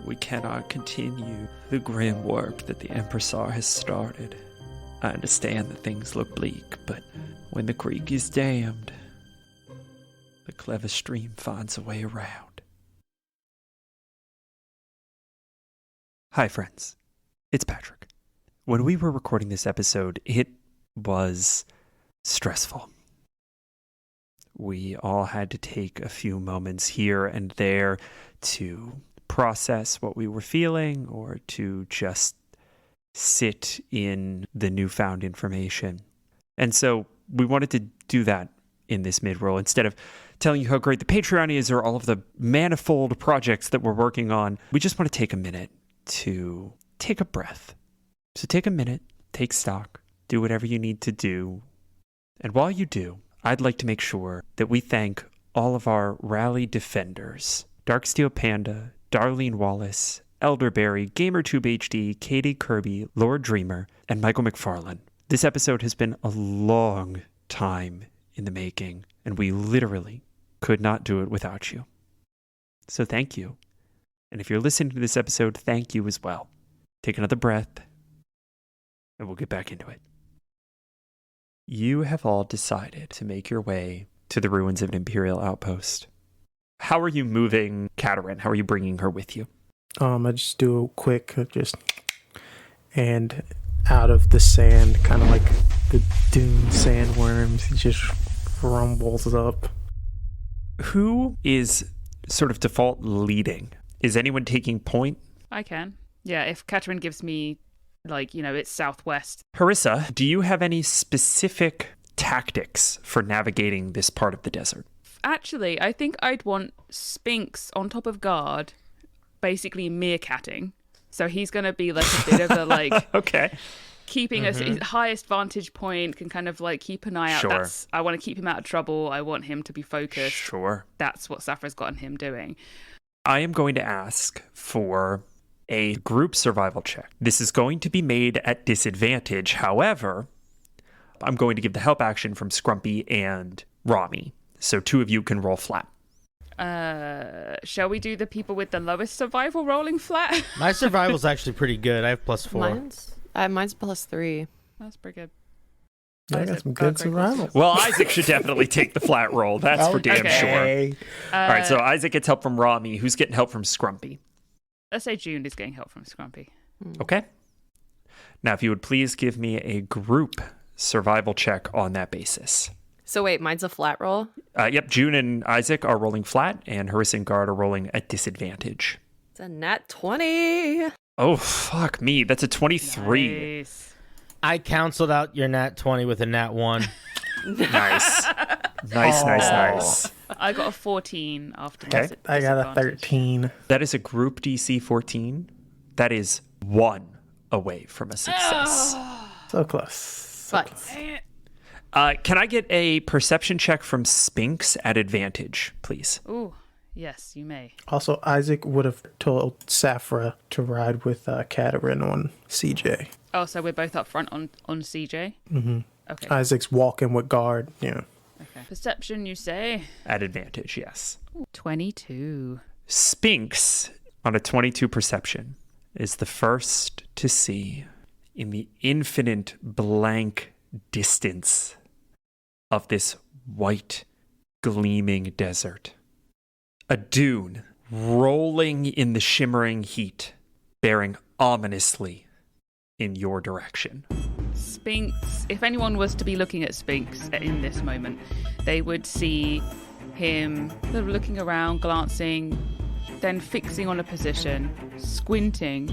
We cannot continue the grim work that the Empressar has started. I understand that things look bleak, but when the creek is dammed, the clever stream finds a way around. Hi, friends. It's Patrick. When we were recording this episode, it was stressful. We all had to take a few moments here and there to process what we were feeling or to just sit in the newfound information. And so we wanted to do that in this mid-roll. Instead of telling you how great the Patreon is or all of the manifold projects that we're working on, we just want to take a minute to take a breath. So take a minute, take stock, do whatever you need to do. And while you do, I'd like to make sure that we thank all of our rally defenders: Darksteel Panda, Darlene Wallace, Elderberry, GamerTube HD, Katie Kirby, Lord Dreamer, and Michael McFarlane. This episode has been a long time in the making, and we literally could not do it without you. So thank you. And if you're listening to this episode, thank you as well. Take another breath, and we'll get back into it. You have all decided to make your way to the ruins of an Imperial outpost. How are you moving Katerin? How are you bringing her with you? I just do a quick, and out of the sand, kind of like the dune sandworms, it just rumbles up. Who is sort of default leading? Is anyone taking point? I can. Yeah, if Katerin gives me, it's southwest. Harissa, do you have any specific tactics for navigating this part of the desert? Actually, I think I'd want Spinks on top of guard, basically meerkatting. So he's going to be like a bit of a okay. Keeping his highest vantage point, can kind of keep an eye out. Sure. I want to keep him out of trouble. I want him to be focused. Sure. That's what Saphra's gotten him doing. I am going to ask for a group survival check. This is going to be made at disadvantage. However, I'm going to give the help action from Scrumpy and Rami. So two of you can roll flat. Shall we do the people with the lowest survival rolling flat? My survival's actually pretty good. I have +4. Mine's +3. That's pretty good. I got some good survival. Well, Isaac should definitely take the flat roll. That's for damn sure. All right, so Isaac gets help from Rami. Who's getting help from Scrumpy? Let's say June is getting help from Scrumpy. Okay. Now, if you would please give me a group survival check on that basis. So wait, mine's a flat roll? Yep, June and Isaac are rolling flat, and Harissa and Guard are rolling at disadvantage. It's a nat 20. Oh, fuck me. That's a 23. Nice. I canceled out your nat 20 with a nat 1. Nice. Nice. I got a 14 after Okay. I got a 13. That is a group DC 14. That is 1 away from a success. So close. But Can I get a perception check from Spinks at advantage, please? Ooh, yes, you may. Also, Isaac would have told Saphra to ride with Katerin on CJ. Oh, so we're both up front on CJ? Mm-hmm. Okay. Isaac's walking with guard, yeah. Okay. Perception, you say? At advantage, yes. 22. Spinks, on a 22 perception, is the first to see in the infinite blank distance of this white, gleaming desert a dune rolling in the shimmering heat, bearing ominously in your direction. Spinks, if anyone was to be looking at Spinks in this moment, they would see him sort of looking around, glancing, then fixing on a position, squinting,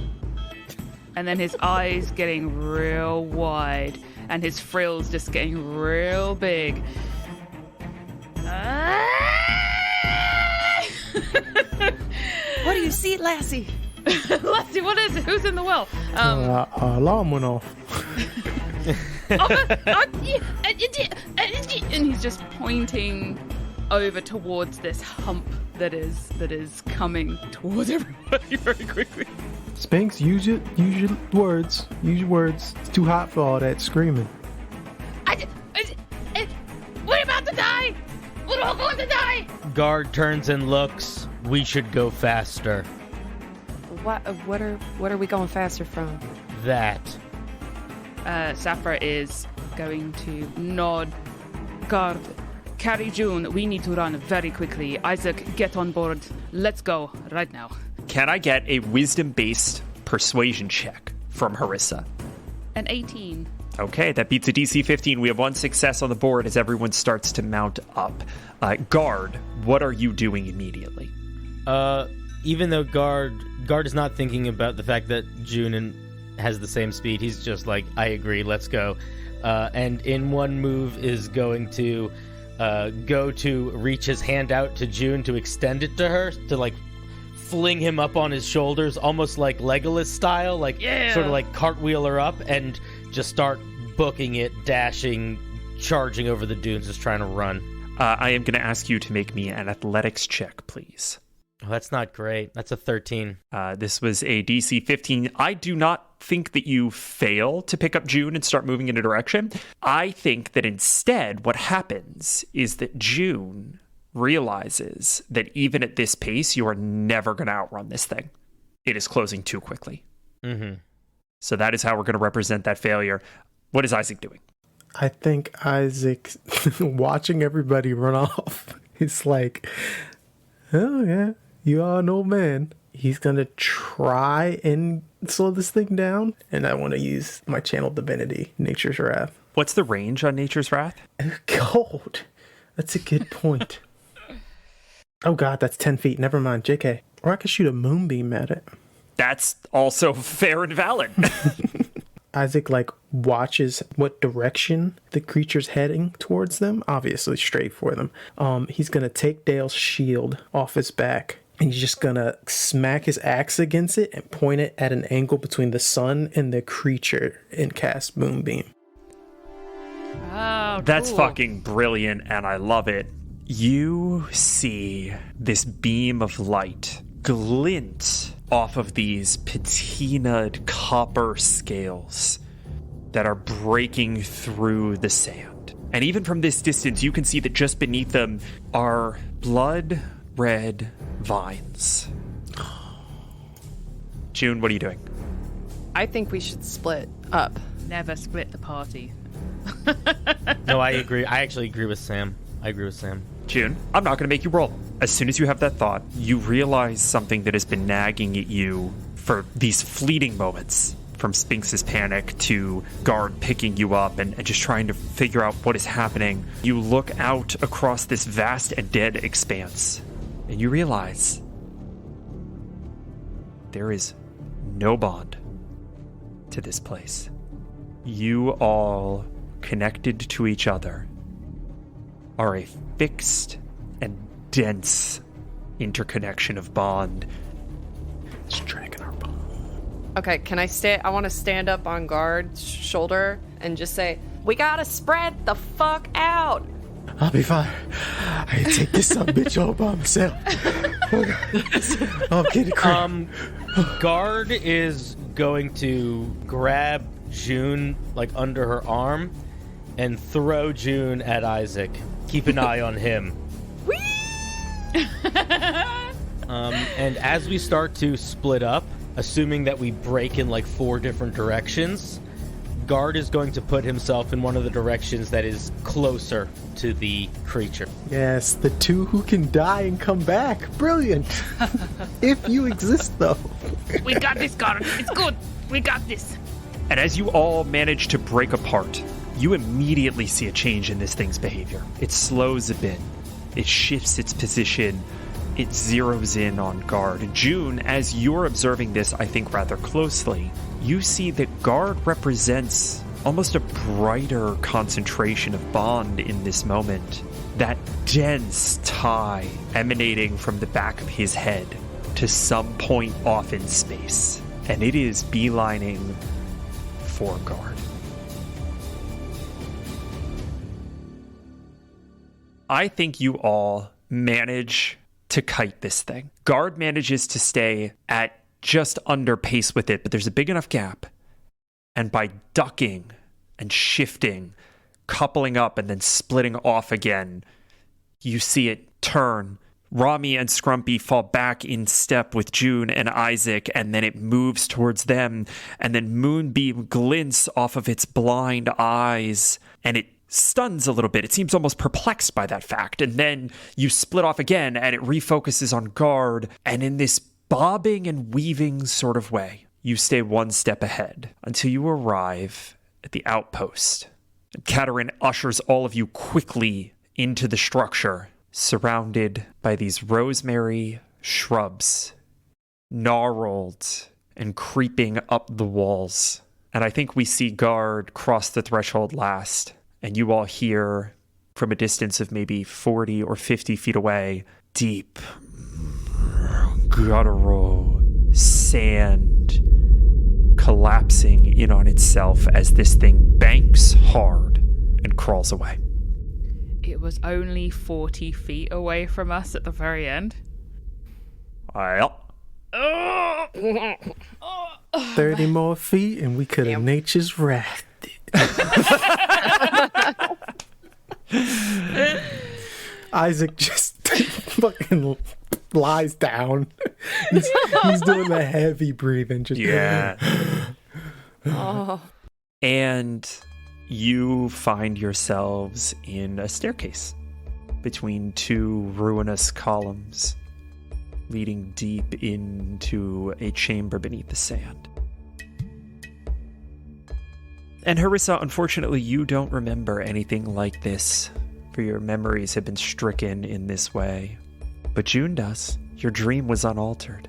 and then his eyes getting real wide and his frills just getting real big. what do you see, Lassie? Lassie, what is it? Who's in the well? Alarm went off. And he's just pointing over towards this hump that is coming towards everybody very quickly. Spinks, use your words. Use your words. It's too hot for all that screaming. We're about to die! We're all going to die! Guard turns and looks. We should go faster. What are we going faster from? That. Safra is going to nod. Guard, carry June. We need to run very quickly. Isaac, get on board. Let's go right now. Can I get a wisdom-based persuasion check from Harissa? An 18. Okay, that beats a DC 15. We have one success on the board as everyone starts to mount up. Guard, what are you doing immediately? Even though Guard is not thinking about the fact that June has the same speed, he's just like, I agree, let's go. And in one move is going to go to reach his hand out to June to extend it to her, to like fling him up on his shoulders, almost like Legolas style, like sort of like cartwheel her up and just start booking it, dashing, charging over the dunes, just trying to run. I am going to ask you to make me an athletics check, please. Oh, that's not great. That's a 13. This was a DC 15. I do not think that you fail to pick up June and start moving in a direction. I think that instead what happens is that June realizes that even at this pace, you are never going to outrun this thing. It is closing too quickly. Mm-hmm. So that is how we're going to represent that failure. What is Isaac doing? I think Isaac, watching everybody run off, is like, oh yeah, you are an old man. He's going to try and slow this thing down. And I want to use my channel divinity, Nature's Wrath. What's the range on Nature's Wrath? Cold. That's a good point. Oh god, that's 10 feet. Never mind. JK. Or I could shoot a moonbeam at it. That's also fair and valid. Isaac, like, watches what direction the creature's heading towards them. Obviously straight for them. He's going to take Dale's shield off his back. And he's just going to smack his axe against it and point it at an angle between the sun and the creature and cast Moonbeam. Oh, That's cool. fucking brilliant, and I love it. You see this beam of light glint off of these patinaed copper scales that are breaking through the sand. And even from this distance, you can see that just beneath them are blood red vines. June, what are you doing? I think we should split up. Never split the party. No, I agree. I actually agree with Sam. June, I'm not going to make you roll. As soon as you have that thought, you realize something that has been nagging at you for these fleeting moments, from Sphinx's panic to Guard picking you up and just trying to figure out what is happening. You look out across this vast and dead expanse, and you realize there is no bond to this place. You all, connected to each other, are a fixed and dense interconnection of bond. It's dragging our bond. Okay, can I stay? I want to stand up on Guard's shoulder and just say, we gotta spread the fuck out. I'll be fine. I can take this son of a bitch all by myself. I'm kidding. Guard is going to grab June like under her arm and throw June at Isaac. Keep an eye on him. And as we start to split up, assuming that we break in like 4 different directions, Guard is going to put himself in one of the directions that is closer to the creature. Yes, the two who can die and come back. Brilliant. If you exist, though. We got this, Guard. It's good. We got this. And as you all manage to break apart, you immediately see a change in this thing's behavior. It slows a bit. It shifts its position. It zeroes in on Guard. June, as you're observing this, I think rather closely, you see that Guard represents almost a brighter concentration of bond in this moment. That dense tie emanating from the back of his head to some point off in space. And it is beelining for Guard. I think you all manage to kite this thing. Guard manages to stay at just under pace with it, but there's a big enough gap. And by ducking and shifting, coupling up and then splitting off again, you see it turn, Rami and Scrumpy fall back in step with June and Isaac, and then it moves towards them, and then Moonbeam glints off of its blind eyes, and it stuns a little bit. It seems almost perplexed by that fact, and then you split off again, and it refocuses on Guard, and in this bobbing and weaving sort of way, you stay one step ahead until you arrive at the outpost. Katerin ushers all of you quickly into the structure, surrounded by these rosemary shrubs, gnarled and creeping up the walls. And I think we see Guard cross the threshold last, and you all hear, from a distance of maybe 40 or 50 feet away, deep, guttural sand collapsing in on itself as this thing banks hard and crawls away. It was only 40 feet away from us at the very end. Well, 30 more feet and we could have nature's wrath. Isaac just fucking lies down. He's doing the heavy breathing. Just yeah. Oh. And you find yourselves in a staircase between two ruinous columns leading deep into a chamber beneath the sand. And Harissa, unfortunately, you don't remember anything like this, for your memories have been stricken in this way. But June does. Your dream was unaltered.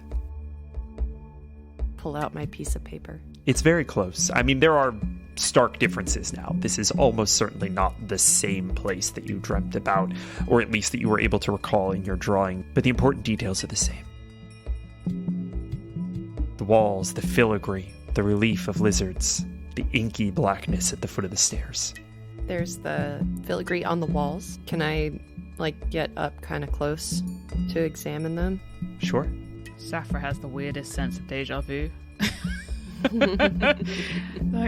Pull out my piece of paper. It's very close. I mean, there are stark differences now. This is almost certainly not the same place that you dreamt about, or at least that you were able to recall in your drawing, but the important details are the same. The walls, the filigree, the relief of lizards, the inky blackness at the foot of the stairs. There's the filigree on the walls. Can I, get up kind of close to examine them? Sure. Saphra has the weirdest sense of deja vu.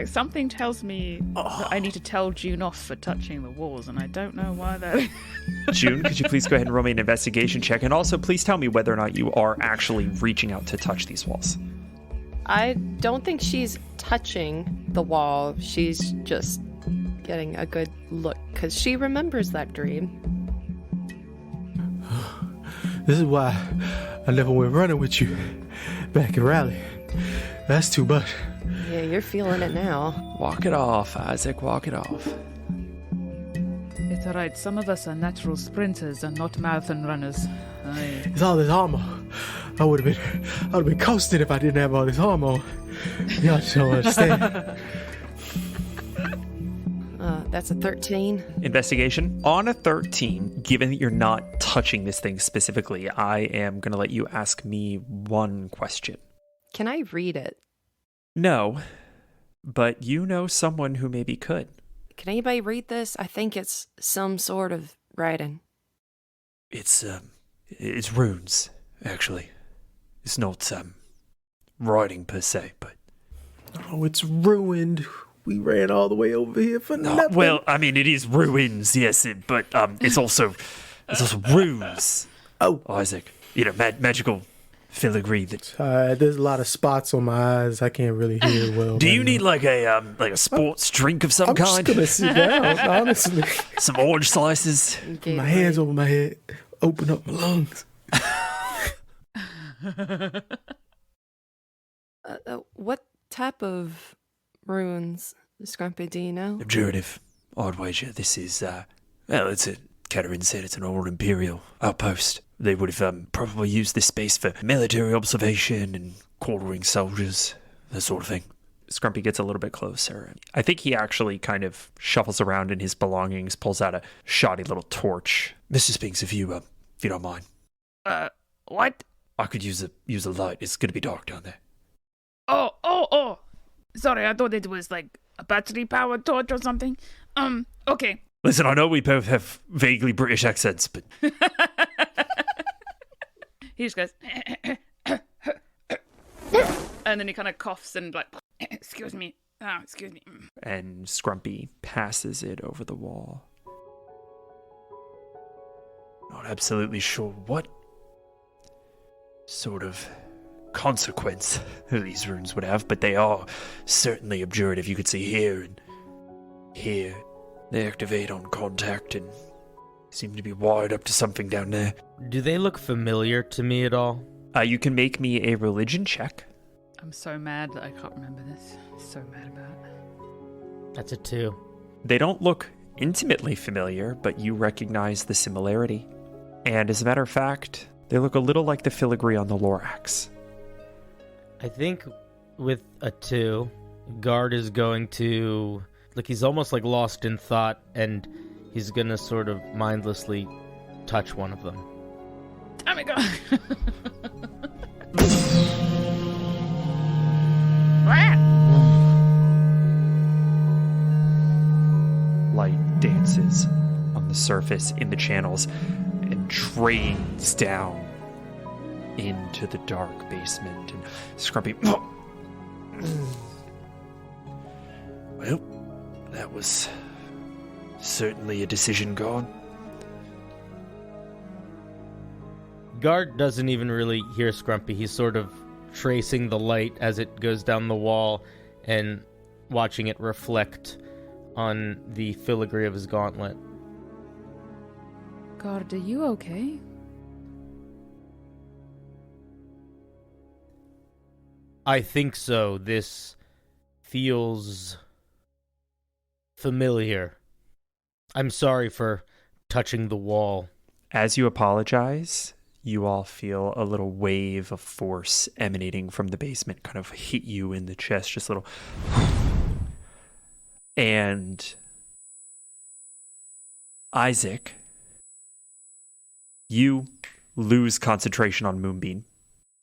Something tells me that I need to tell June off for touching the walls, and I don't know why that is. June, could you please go ahead and roll me an investigation check, and also please tell me whether or not you are actually reaching out to touch these walls. I don't think she's touching the wall. She's just getting a good look, because she remembers that dream. This is why I never went running with you back in Raleigh. That's too much. Yeah, you're feeling it now. Walk it off, Isaac, walk it off. It's alright, some of us are natural sprinters and not marathon runners. It's all this armor. I would have been coasting if I didn't have all this armor. Y'all just don't understand. That's a 13. Investigation. On a 13, given that you're not touching this thing specifically, I am going to let you ask me one question. Can I read it? No, but you know someone who maybe could. Can anybody read this? I think it's some sort of writing. It's runes, actually. It's not, writing per se, but... Oh, it's ruined. We ran all the way over here for nothing. Well, I mean, it is ruins, yes, but it's also runes. Oh, Isaac, magical filigree that... there's a lot of spots on my eyes. I can't really hear well. Do you need like a sports drink of some I'm kind? just gonna sit down, honestly. Some orange slices? Okay, My hands over my head. Open up my lungs. What type of runes, Scrumpy, do you know? Abjurative. I'd wager this is, Katerin said it's an old Imperial outpost. They would have probably used this space for military observation and quartering soldiers, that sort of thing. Scrumpy gets a little bit closer. I think he actually kind of shuffles around in his belongings, pulls out a shoddy little torch. Mr. Spinks, if you don't mind. What? I could use a light. It's going to be dark down there. Oh. Sorry, I thought it was like a battery-powered torch or something. Okay. Listen, I know we both have vaguely British accents, but... He just goes... and then he kind of coughs and excuse me. Oh, excuse me. And Scrumpy passes it over the wall. Not absolutely sure what sort of consequence these runes would have, but they are certainly abjurative. You could see here and here. They activate on contact and seem to be wired up to something down there. Do they look familiar to me at all? You can make me a religion check. I'm so mad that I can't remember this. So mad about it. That's a 2. They don't look intimately familiar, but you recognize the similarity. And as a matter of fact, they look a little like the filigree on the Lorax. I think with a 2, Guard is going to... Like, he's almost like lost in thought, and he's gonna sort of mindlessly touch one of them. Damn it, God! Light dances on the surface in the channels and drains down into the dark basement. And Scrumpy... Well, that was certainly a decision gone. Guard doesn't even really hear Scrumpy. He's sort of tracing the light as it goes down the wall and watching it reflect on the filigree of his gauntlet. God, are you okay? I think so. This feels familiar. I'm sorry for touching the wall. As you apologize, you all feel a little wave of force emanating from the basement kind of hit you in the chest, just a little. And Isaac, you lose concentration on Moonbeam.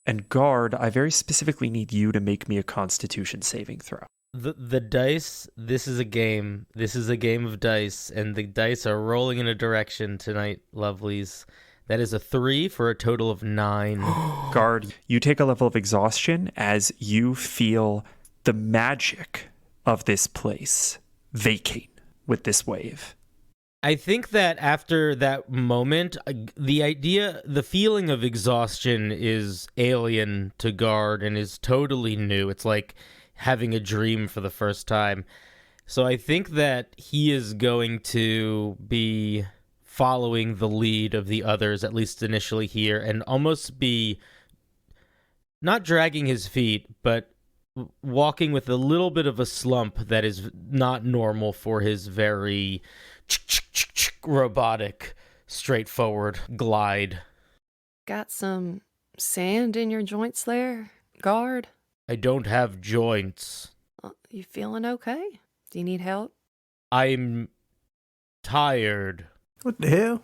And Guard, I very specifically need you to make me a Constitution saving throw. The dice, this is a game. This is a game of dice, and the dice are rolling in a direction tonight, lovelies. That is a 3 for a total of 9. Guard, you take a level of exhaustion as you feel the magic of this place vacate with this wave. I think that after that moment, the feeling of exhaustion is alien to Guard and is totally new. It's like having a dream for the first time. So I think that he is going to be following the lead of the others, at least initially here, and almost be not dragging his feet, but walking with a little bit of a slump that is not normal for his very robotic, straightforward glide. Got some sand in your joints there, Guard? I don't have joints. You feeling okay? Do you need help? I'm tired. What the hell?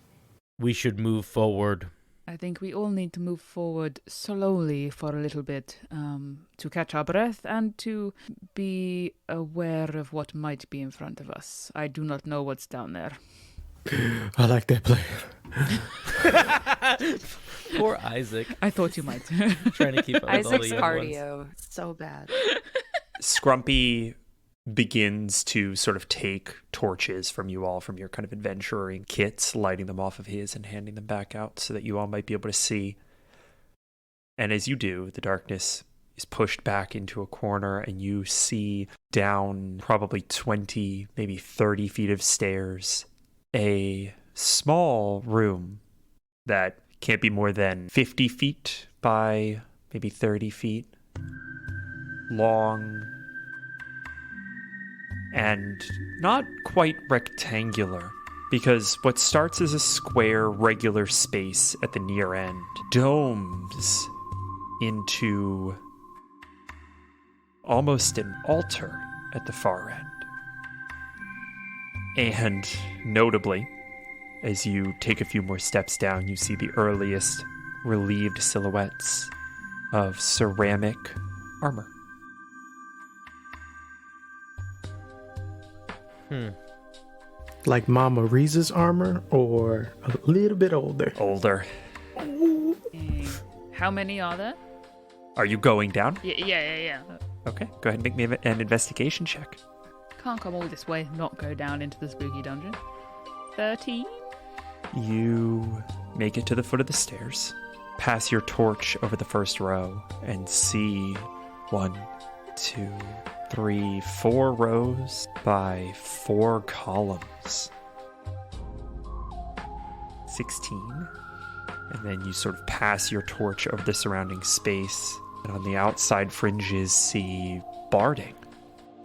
We should move forward. I think we all need to move forward slowly for a little bit to catch our breath and to be aware of what might be in front of us. I do not know what's down there. I like that plan. Poor Isaac. I thought you might. Trying to keep up with all Isaac's the young cardio. ones. So bad. Scrumpy begins to sort of take torches from you all, from your kind of adventuring kits, lighting them off of his and handing them back out so that you all might be able to see. And as you do, the darkness is pushed back into a corner and you see down probably 20, maybe 30 feet of stairs, a small room that can't be more than 50 feet by maybe 30 feet long, and not quite rectangular, because what starts as a square, regular space at the near end domes into almost an altar at the far end. And notably, as you take a few more steps down, you see the earliest relieved silhouettes of ceramic armor. Like Mama Riza's armor, or a little bit older? Older. How many are there? Are you going down? Yeah. Okay, go ahead and make me an investigation check. Can't come all this way, not go down into the spooky dungeon. 13? You make it to the foot of the stairs. pass your torch over the first row and see 1, 2, 3, 4 rows by 4 columns. 16. And then you sort of pass your torch over the surrounding space, and on the outside fringes see barding,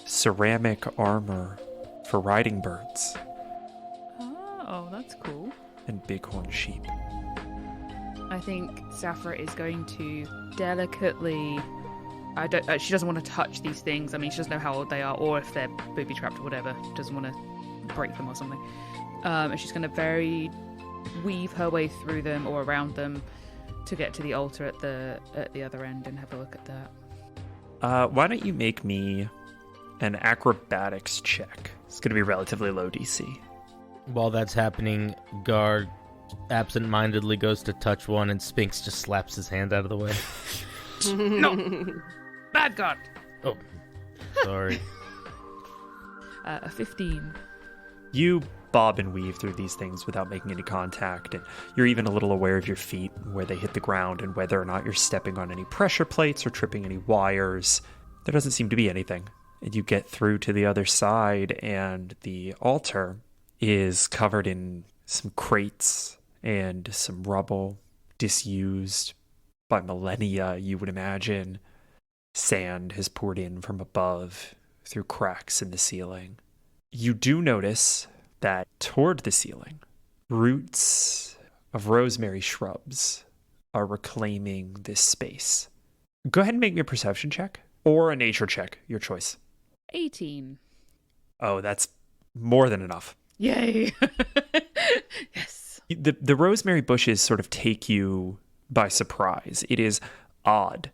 ceramic armor for riding birds, Oh, that's cool. and bighorn sheep. I think Saphra is going to delicately. She doesn't want to touch these things. I mean, she doesn't know how old they are, or if they're booby trapped or whatever. Doesn't want to break them or something. And she's going to very weave her way through them or around them to get to the altar at the other end and have a look at that. Why don't you make me an acrobatics check? It's going to be relatively low DC. While that's happening, Guard absent-mindedly goes to touch one, and Sphinx just slaps his hand out of the way. No! Bad God! Oh, sorry. A 15. You bob and weave through these things without making any contact, and you're even a little aware of your feet, where they hit the ground, and whether or not you're stepping on any pressure plates or tripping any wires. There doesn't seem to be anything. And you get through to the other side, and the altar is covered in some crates and some rubble, disused by millennia, you would imagine. Sand has poured in from above through cracks in the ceiling. You do notice that toward the ceiling, roots of rosemary shrubs are reclaiming this space. Go ahead and make me a perception check or a nature check, your choice. 18. Oh, that's more than enough. Yay! Yes. The rosemary bushes sort of take you by surprise. It is odd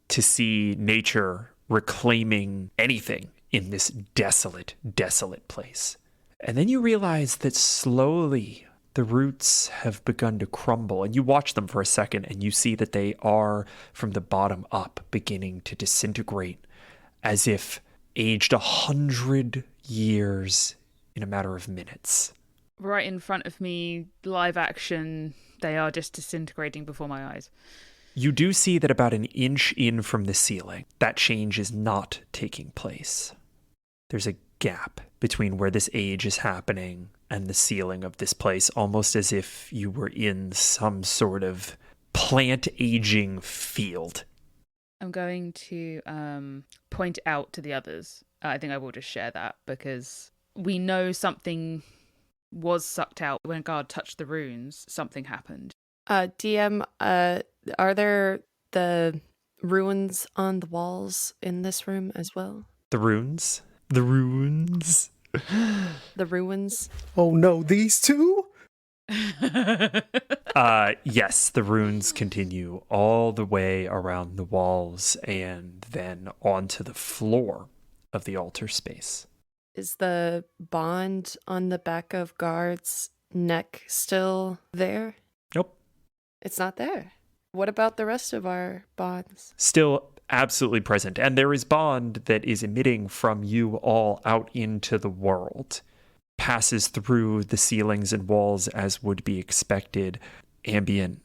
to see nature reclaiming anything in this desolate, desolate place. And then you realize that slowly the roots have begun to crumble, and you watch them for a second, and you see that they are, from the bottom up, beginning to disintegrate, as if aged 100 years in a matter of minutes. Right in front of me, live action, they are just disintegrating before my eyes. You do see that about an inch in from the ceiling, that change is not taking place. There's a gap between where this age is happening and the ceiling of this place, almost as if you were in some sort of plant aging field. I'm going to point out to the others. I think I will just share that because we know something was sucked out when Guard touched the runes. Something happened. DM, are there the ruins on the walls in this room as well? The runes? The runes? The ruins? Oh no, these two? Yes, the runes continue all the way around the walls and then onto the floor of the altar space. Is the bond on the back of Guard's neck still there? Nope. It's not there. What about the rest of our bonds? Still absolutely present. And there is bond that is emitting from you all out into the world. Passes through the ceilings and walls as would be expected. Ambient,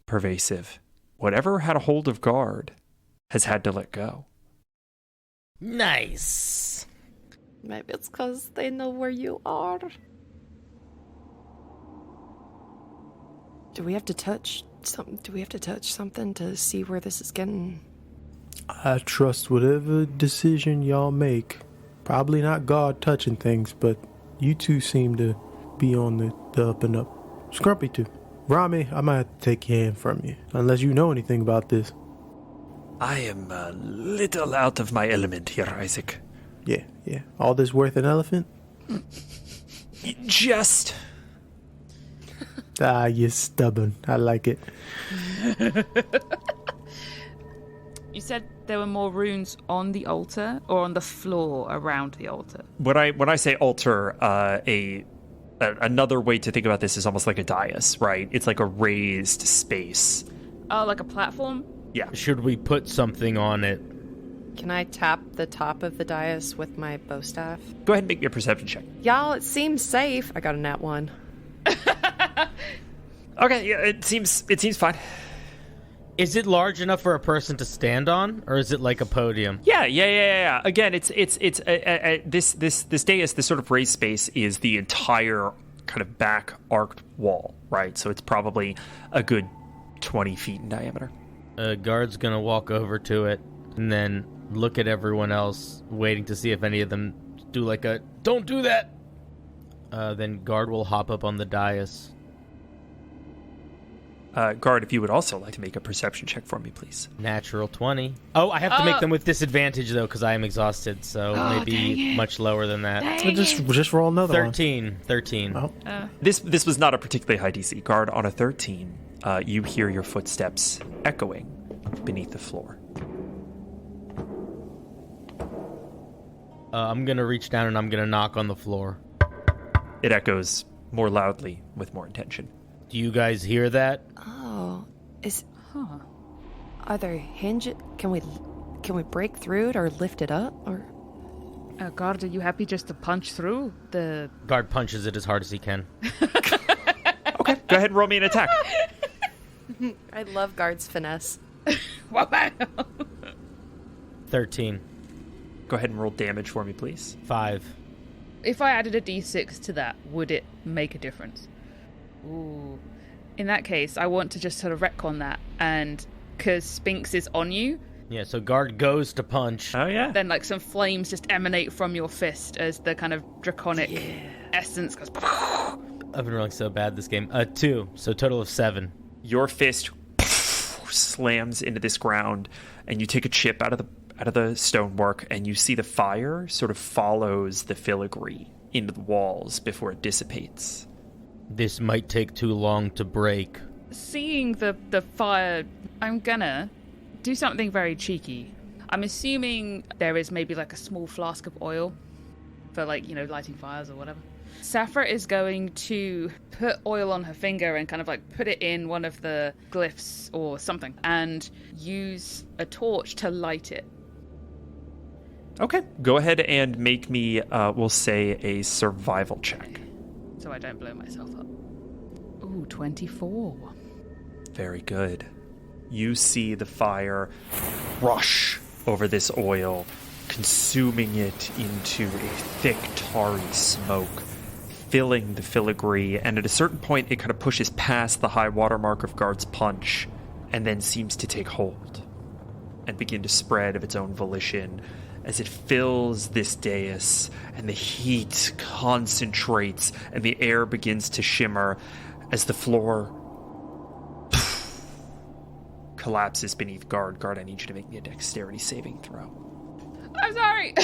pervasive. Whatever had a hold of Guard has had to let go. Nice. Maybe it's because they know where you are. Do we have to touch something? Do we have to touch something to see where this is getting? I trust whatever decision y'all make. Probably not God touching things, but you two seem to be on the up and up. Scrumpy too. Rami, I might have to take your hand from you, unless you know anything about this. I am a little out of my element here, Isaac. Yeah. All this worth an elephant? Just... You're stubborn. I like it. You said there were more runes on the altar or on the floor around the altar? When I say altar, another way to think about this is almost like a dais, right? It's like a raised space. Oh, like a platform? Yeah. Should we put something on it? Can I tap the top of the dais with my bow staff? Go ahead and make me a perception check. Y'all, it seems safe. I got a nat 1. Okay, yeah, it seems fine. Is it large enough for a person to stand on, or is it like a podium? Yeah. Again, it's this dais, this sort of raised space is the entire kind of back arced wall, right? So it's probably a good 20 feet in diameter. A guard's gonna walk over to it and then look at everyone else, waiting to see if any of them do like a "don't do that." Then guard will hop up on the dais. Guard, if you would also like to make a perception check for me, please. Natural 20. Oh, I have to make them with disadvantage though, because I am exhausted. So maybe much lower than that. So just roll another 13. 13. one. This was not a particularly high DC. Guard, on a 13, you hear your footsteps echoing beneath the floor. I'm gonna reach down and I'm gonna knock on the floor. It echoes more loudly with more intention. Do you guys hear that? Oh, are there hinges? Can we break through it or lift it up or? Guard, are you happy just to punch through the... Guard punches it as hard as he can. Okay, go ahead and roll me an attack. I love guard's finesse. 13. Go ahead and roll damage for me, please. 5. If I added a d6 to that, would it make a difference? Ooh. In that case, I want to just sort of retcon that, and because Sphinx is on you, Yeah, so guard goes to punch. Oh, yeah. then like some flames just emanate from your fist as the kind of draconic essence goes. I've been rolling so bad this game. 2, so total of 7. Your fist slams into this ground, and you take a chip out of the stonework, and you see the fire sort of follows the filigree into the walls before it dissipates. This might take too long to break. Seeing the fire, I'm gonna do something very cheeky. I'm assuming there is maybe like a small flask of oil for like, lighting fires or whatever. Saphra is going to put oil on her finger and kind of like put it in one of the glyphs or something and use a torch to light it. Okay, go ahead and make me, we'll say, a survival check. So I don't blow myself up. Ooh, 24. Very good. You see the fire rush over this oil, consuming it into a thick, tarry smoke, filling the filigree, and at a certain point it kind of pushes past the high watermark of Guard's punch, and then seems to take hold and begin to spread of its own volition as it fills this dais, and the heat concentrates, and the air begins to shimmer as the floor collapses beneath Guard. Guard, I need you to make me a dexterity saving throw. I'm sorry.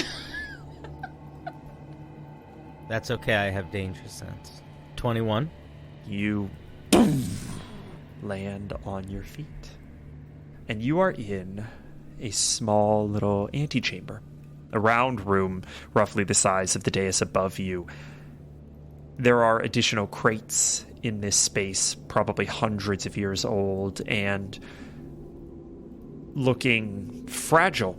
That's okay, I have danger sense. 21. You land on your feet, and you are in a small little antechamber, a round room roughly the size of the dais above you. There are additional crates in this space, probably hundreds of years old, and looking fragile,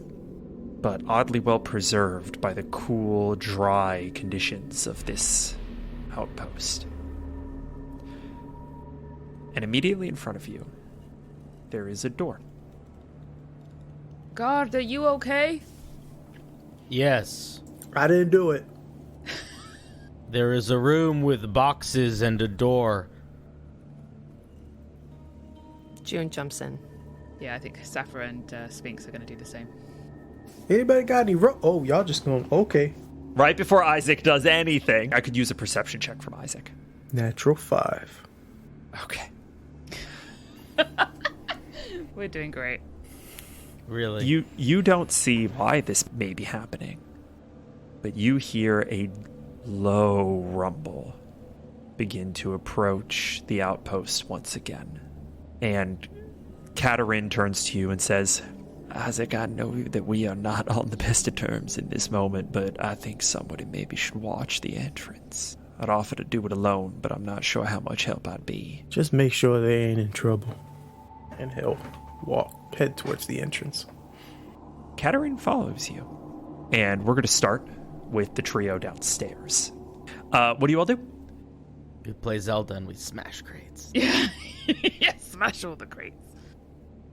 but oddly well preserved by the cool, dry conditions of this outpost. And immediately in front of you, there is a door. Guard, are you okay? Yes. I didn't do it. There is a room with boxes and a door. June jumps in. Yeah, I think Saphra and Sphinx are going to do the same. Anybody got any Oh, y'all just going, okay. Right before Isaac does anything, I could use a perception check from Isaac. Natural 5. Okay. We're doing great. Really? You don't see why this may be happening, but you hear a low rumble begin to approach the outpost once again. And Katerin turns to you and says, Isaac, I know that we are not on the best of terms in this moment, but I think somebody maybe should watch the entrance. I'd offer to do it alone, but I'm not sure how much help I'd be. Just make sure they ain't in trouble. And he'll head towards the entrance. Katerin follows you. And we're going to start with the trio downstairs. What do you all do? We play Zelda and we smash crates. Yeah. Yeah, smash all the crates.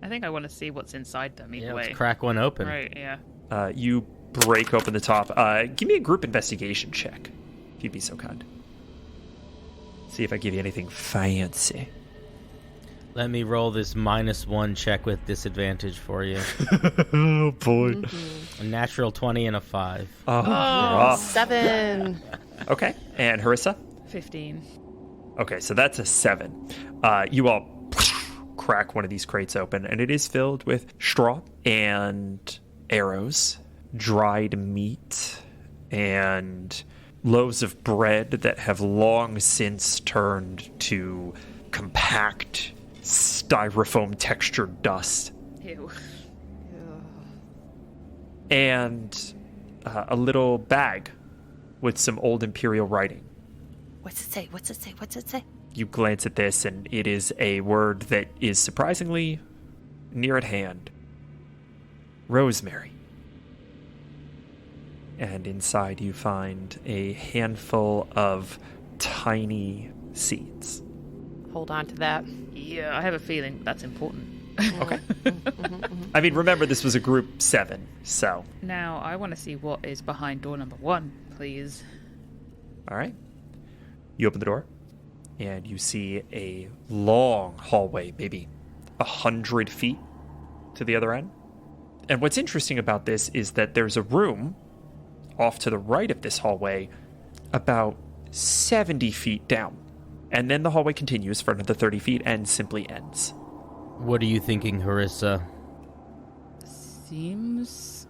I think I want to see what's inside them either way. Let's crack one open. Right, yeah. You break open the top. Give me a group investigation check, if you'd be so kind. See if I give you anything fancy. Let me roll this -1 check with disadvantage for you. Oh, boy. A natural 20 and a 5. Oh, Oh, rough. 7. Okay, and Harissa? 15. Okay, so that's a 7. You all crack one of these crates open, and it is filled with straw and arrows, dried meat, and loaves of bread that have long since turned to compact, styrofoam textured dust. Ew. And a little bag with some old imperial writing. What's it say? What's it say? What's it say? You glance at this, and it is a word that is surprisingly near at hand. Rosemary. And inside you find a handful of tiny seeds. Hold on to that. Yeah, I have a feeling that's important. Okay. I mean, remember, this was a group 7, so. Now, I want to see what is behind door number 1, please. All right. You open the door, and you see a long hallway, maybe 100 feet to the other end. And what's interesting about this is that there's a room off to the right of this hallway about 70 feet down. And then the hallway continues for another 30 feet and simply ends. What are you thinking, Harissa? Seems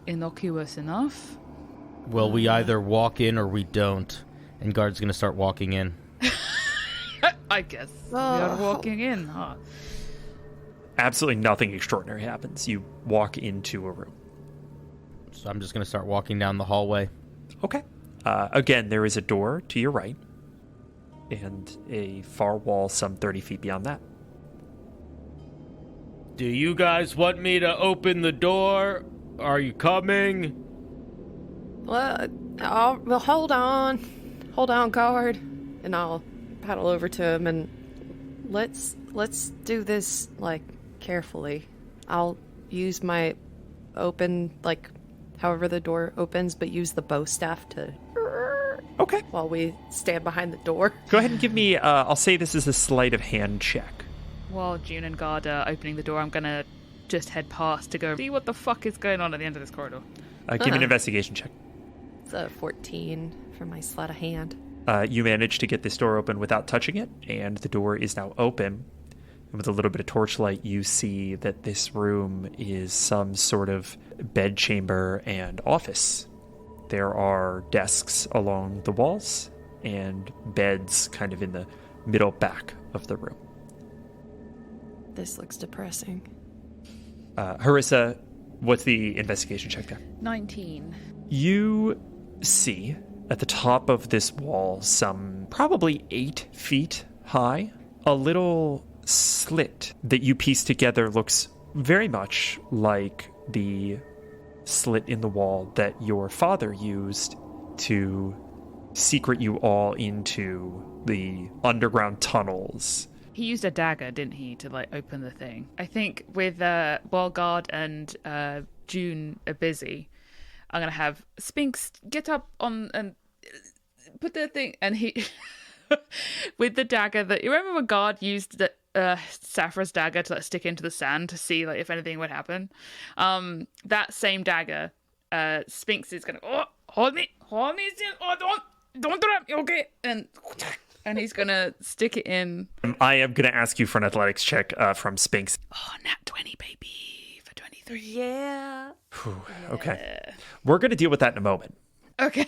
innocuous enough. Well, we either walk in or we don't. And Guard's going to start walking in. I guess we are walking in, huh? Absolutely nothing extraordinary happens. You walk into a room. So I'm just going to start walking down the hallway. Okay. Again, there is a door to your right and a far wall some 30 feet beyond that. Do you guys want me to open the door? Are you coming? Well, hold on. Hold on, guard. And I'll paddle over to him and let's do this, like, carefully. I'll use my open, like, however the door opens, but use the bow staff to... Okay. While we stand behind the door. Go ahead and give me, I'll say this is a sleight of hand check. While June and Guard are opening the door, I'm gonna just head past to go see what the fuck is going on at the end of this corridor. Give me an investigation check. It's a 14 for my sleight of hand. You manage to get this door open without touching it, and the door is now open. And with a little bit of torchlight, you see that this room is some sort of bedchamber and office. There are desks along the walls and beds kind of in the middle back of the room. This looks depressing. Harissa, what's the investigation check there? 19. You see at the top of this wall, some probably 8 feet high, a little slit that you piece together looks very much like the slit in the wall that your father used to secret you all into the underground tunnels. He used a dagger, didn't he, to like open the thing? I think with while Guard and June are busy, I'm gonna have Spinks get up on and put the thing, and he with the dagger that you remember when Guard used the Saphra's dagger to like stick into the sand to see like if anything would happen. That same dagger, Spinks is gonna hold me still. Oh, don't drop me, okay? And he's gonna stick it in. I am gonna ask you for an athletics check from Spinks. Oh, nat 20, baby, for 23. Yeah. Whew, okay, we're gonna deal with that in a moment. Okay.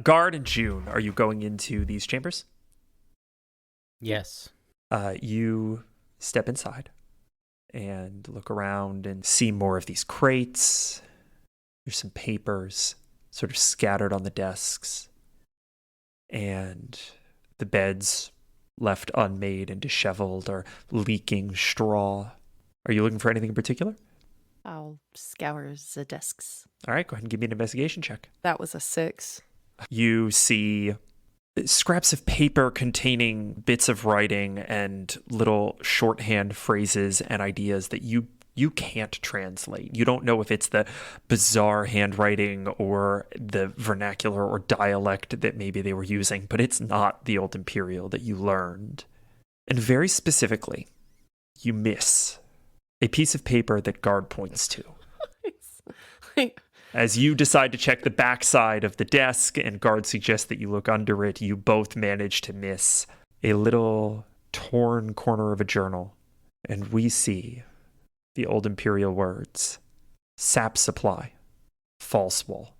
Guard and June, are you going into these chambers? Yes. You step inside and look around and see more of these crates. There's some papers sort of scattered on the desks, and the beds left unmade and disheveled or leaking straw. Are you looking for anything in particular? I'll scour the desks. All right, go ahead and give me an investigation check. That was a 6. You see scraps of paper containing bits of writing and little shorthand phrases and ideas that you can't translate. You don't know if it's the bizarre handwriting or the vernacular or dialect that maybe they were using, but it's not the Old Imperial that you learned. And very specifically, you miss a piece of paper that Guard points to. As you decide to check the backside of the desk and Guard suggests that you look under it, you both manage to miss a little torn corner of a journal. And we see the Old Imperial words: sap supply, false wall.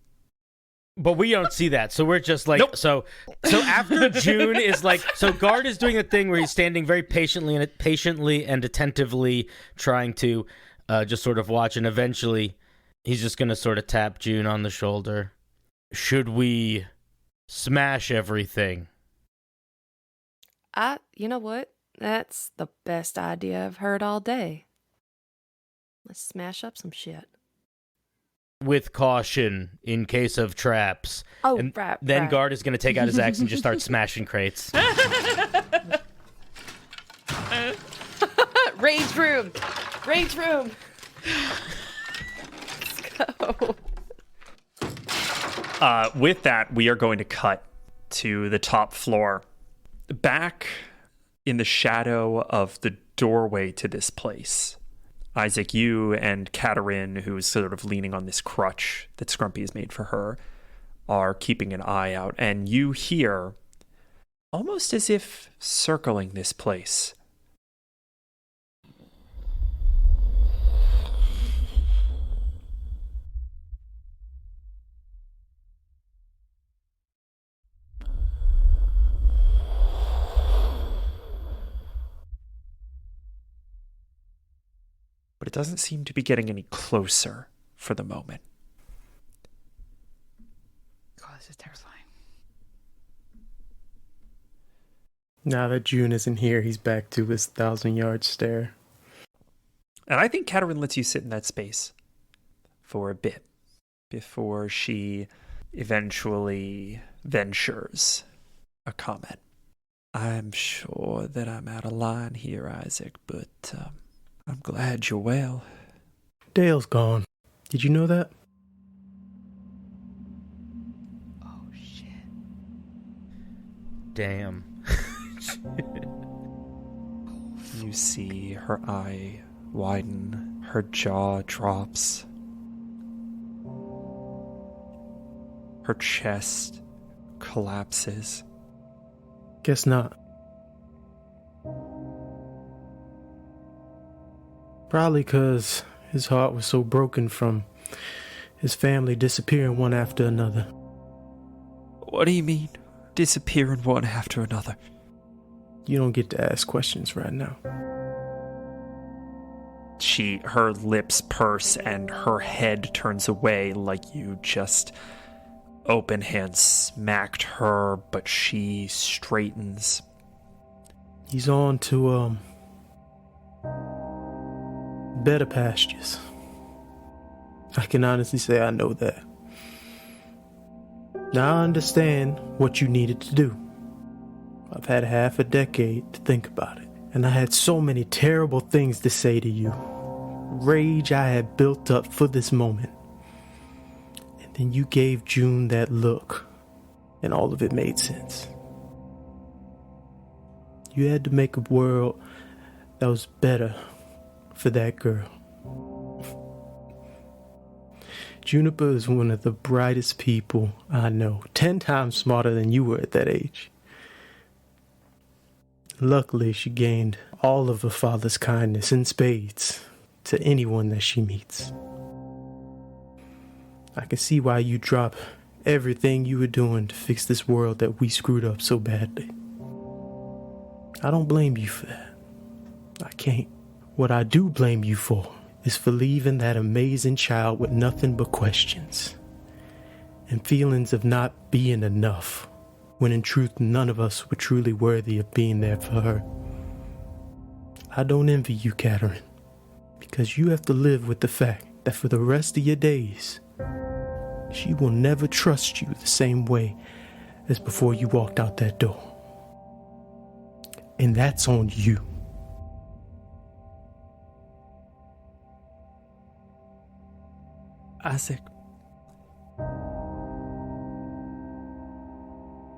But we don't see that, so we're just like, Nope. so after June is like, so Guard is doing a thing where he's standing very patiently and attentively trying to just sort of watch, and eventually he's just going to sort of tap June on the shoulder. Should we smash everything? You know what? That's the best idea I've heard all day. Let's smash up some shit. With caution in case of traps. Oh, and right. Then right. Guard is going to take out his axe and just start smashing crates. Rage room! Rage room! Let's go. With that, we are going to cut to the top floor. Back in the shadow of the doorway to this place, Isaac, you and Katerin, who's sort of leaning on this crutch that Scrumpy has made for her, are keeping an eye out. And you hear, almost as if circling this place, but it doesn't seem to be getting any closer for the moment. God, this is terrifying. Now that June isn't here, he's back to his 1,000-yard stare. And I think Katerin lets you sit in that space for a bit before she eventually ventures a comment. I'm sure that I'm out of line here, Isaac, but I'm glad you're well. Dale's gone. Did you know that? Oh, shit. Damn. You see her eye widen, her jaw drops, her chest collapses. Guess not. Probably because his heart was so broken from his family disappearing one after another. What do you mean, disappearing one after another? You don't get to ask questions right now. Her lips purse and her head turns away like you just open hand smacked her, but she straightens. He's on to, better pastures. I can honestly say I know that. Now I understand what you needed to do. I've had half a decade to think about it, and I had so many terrible things to say to you. Rage I had built up for this moment. And then you gave June that look, and all of it made sense. You had to make a world that was better for that girl. Juniper is one of the brightest people I know, 10 times smarter than you were at that age. Luckily, she gained all of her father's kindness in spades to anyone that she meets. I can see why you drop everything you were doing to fix this world that we screwed up so badly. I don't blame you for that. I can't. What I do blame you for is for leaving that amazing child with nothing but questions and feelings of not being enough, when in truth none of us were truly worthy of being there for her. I don't envy you, Katerin, because you have to live with the fact that for the rest of your days, she will never trust you the same way is before you walked out that door. And that's on you. Isaac.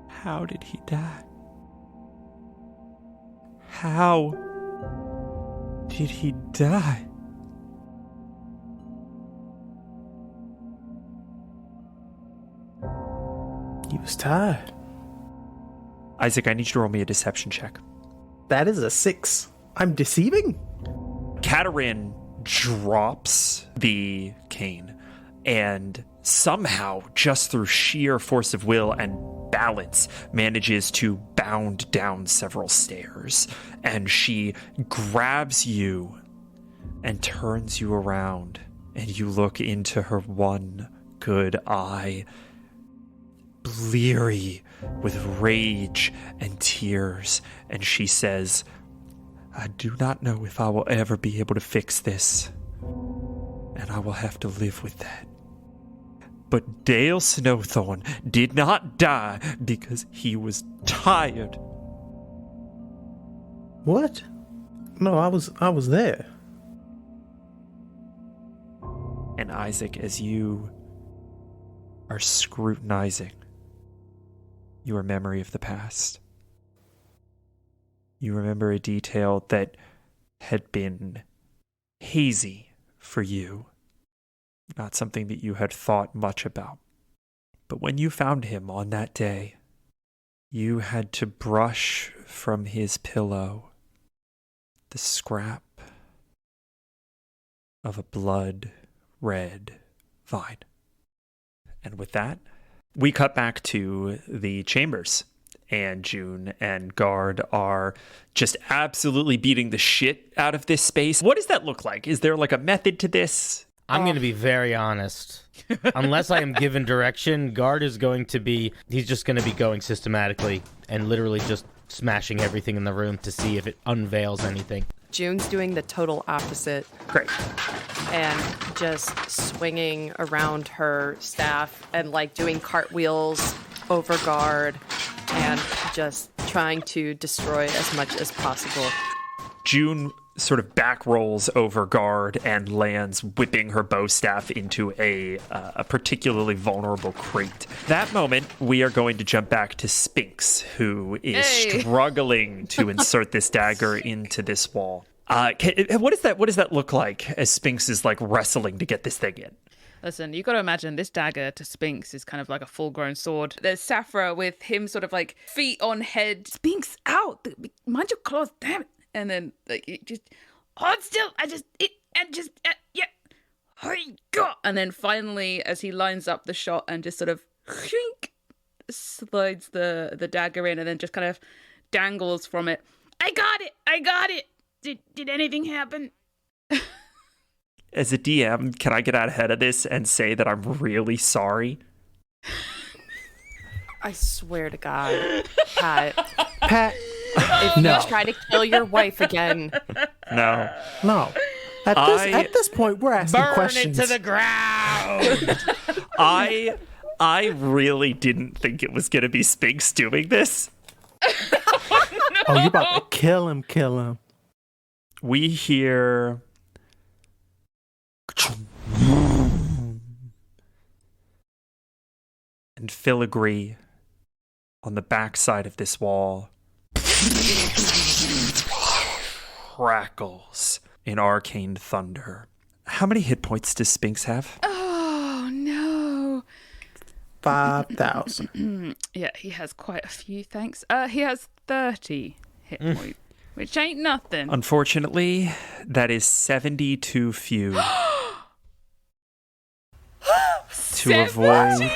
How did he die? How did he die? He was tired. Isaac, I need you to roll me a deception check. That is a 6. I'm deceiving? Katerin drops the cane and somehow, just through sheer force of will and balance, manages to bound down several stairs. And she grabs you and turns you around, and you look into her one good eye, bleary with rage and tears, and she says, I do not know if I will ever be able to fix this, and I will have to live with that. But Dale Snowthorn did not die because he was tired. What? No, I was there. And Isaac, as you are scrutinizing your memory of the past, you remember a detail that had been hazy for you, not something that you had thought much about. But when you found him on that day, you had to brush from his pillow the scrap of a blood-red vine. And with that, we cut back to the chambers, and June and Guard are just absolutely beating the shit out of this space. What does that look like? Is there like a method to this? I'm going to be very honest. Unless I am given direction, Guard is going to be, he's just going to be going systematically and literally just smashing everything in the room to see if it unveils anything. June's doing the total opposite Great. and just swinging around her staff and like doing cartwheels over Guard and just trying to destroy as much as possible. June sort of back rolls over Guard and lands, whipping her bow staff into a particularly vulnerable crate. That moment, we are going to jump back to Spinks, who is struggling to insert this dagger into this wall. What does that look like as Spinks is like wrestling to get this thing in? Listen, you got to imagine this dagger to Spinks is kind of like a full-grown sword. There's Saphra with him sort of like feet on head. Spinks, out! Mind your claws, damn it! And then like you just hold still. Yeah. Hurry, go! And then finally, as he lines up the shot and just sort of slides the dagger in, and then just kind of dangles from it. I got it. Did anything happen? As a DM, can I get out ahead of this and say that I'm really sorry? I swear to God, Pat, Pat, if no. you try to kill your wife again, No. No. At this point, we're asking Burn questions. it to the ground! I really didn't think it was going to be Spinks doing this. Oh, you're about to kill him. We hear... and filigree on the backside of this wall crackles in arcane thunder. How many hit points does Spinks have? Oh no. 5,000. Yeah, he has quite a few, thanks. He has 30 hit points, which ain't nothing. Unfortunately, that is 70 too few. To avoid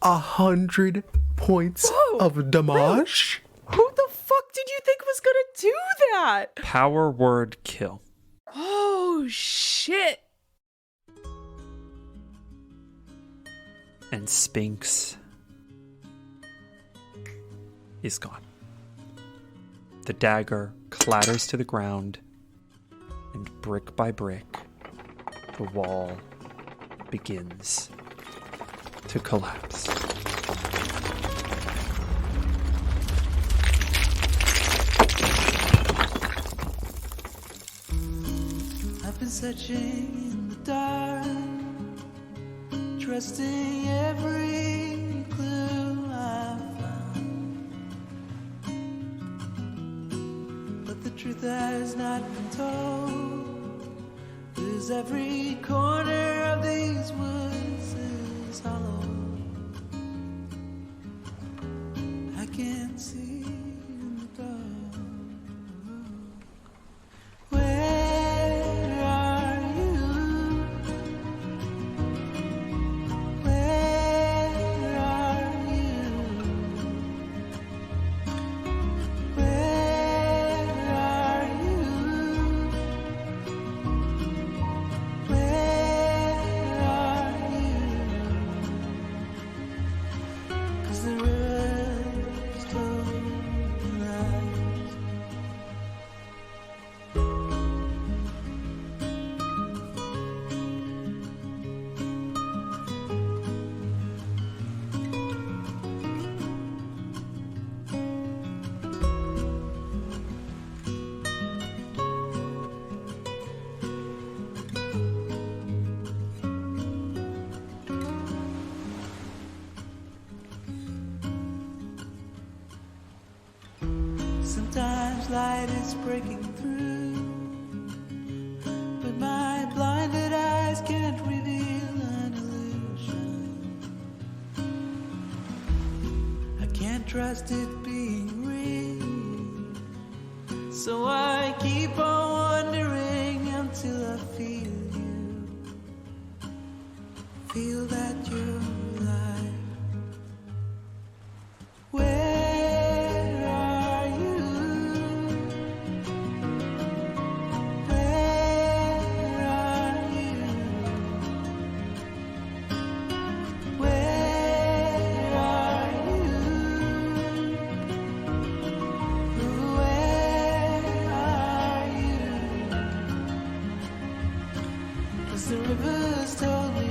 100 points of damage. who the fuck did you think was gonna do that? power word kill. Oh shit. And Spinks is gone. The dagger clatters to the ground, and brick by brick, the wall begins to collapse. been searching in the dark, trusting every clue I found. But the truth has not been told, 'cause every corner of these woods is hollow. I can't see in the dark. Where are you? Where are you? Where are you? Where are you? 'Cause the river's told lies. Sometimes light is breaking through, but my blinded eyes can't reveal an illusion. I can't trust it being real, so I keep on wondering until I feel you, feel that you're alive. Where are you? Where are you? Where are you? Where are you? 'Cause the rivers told me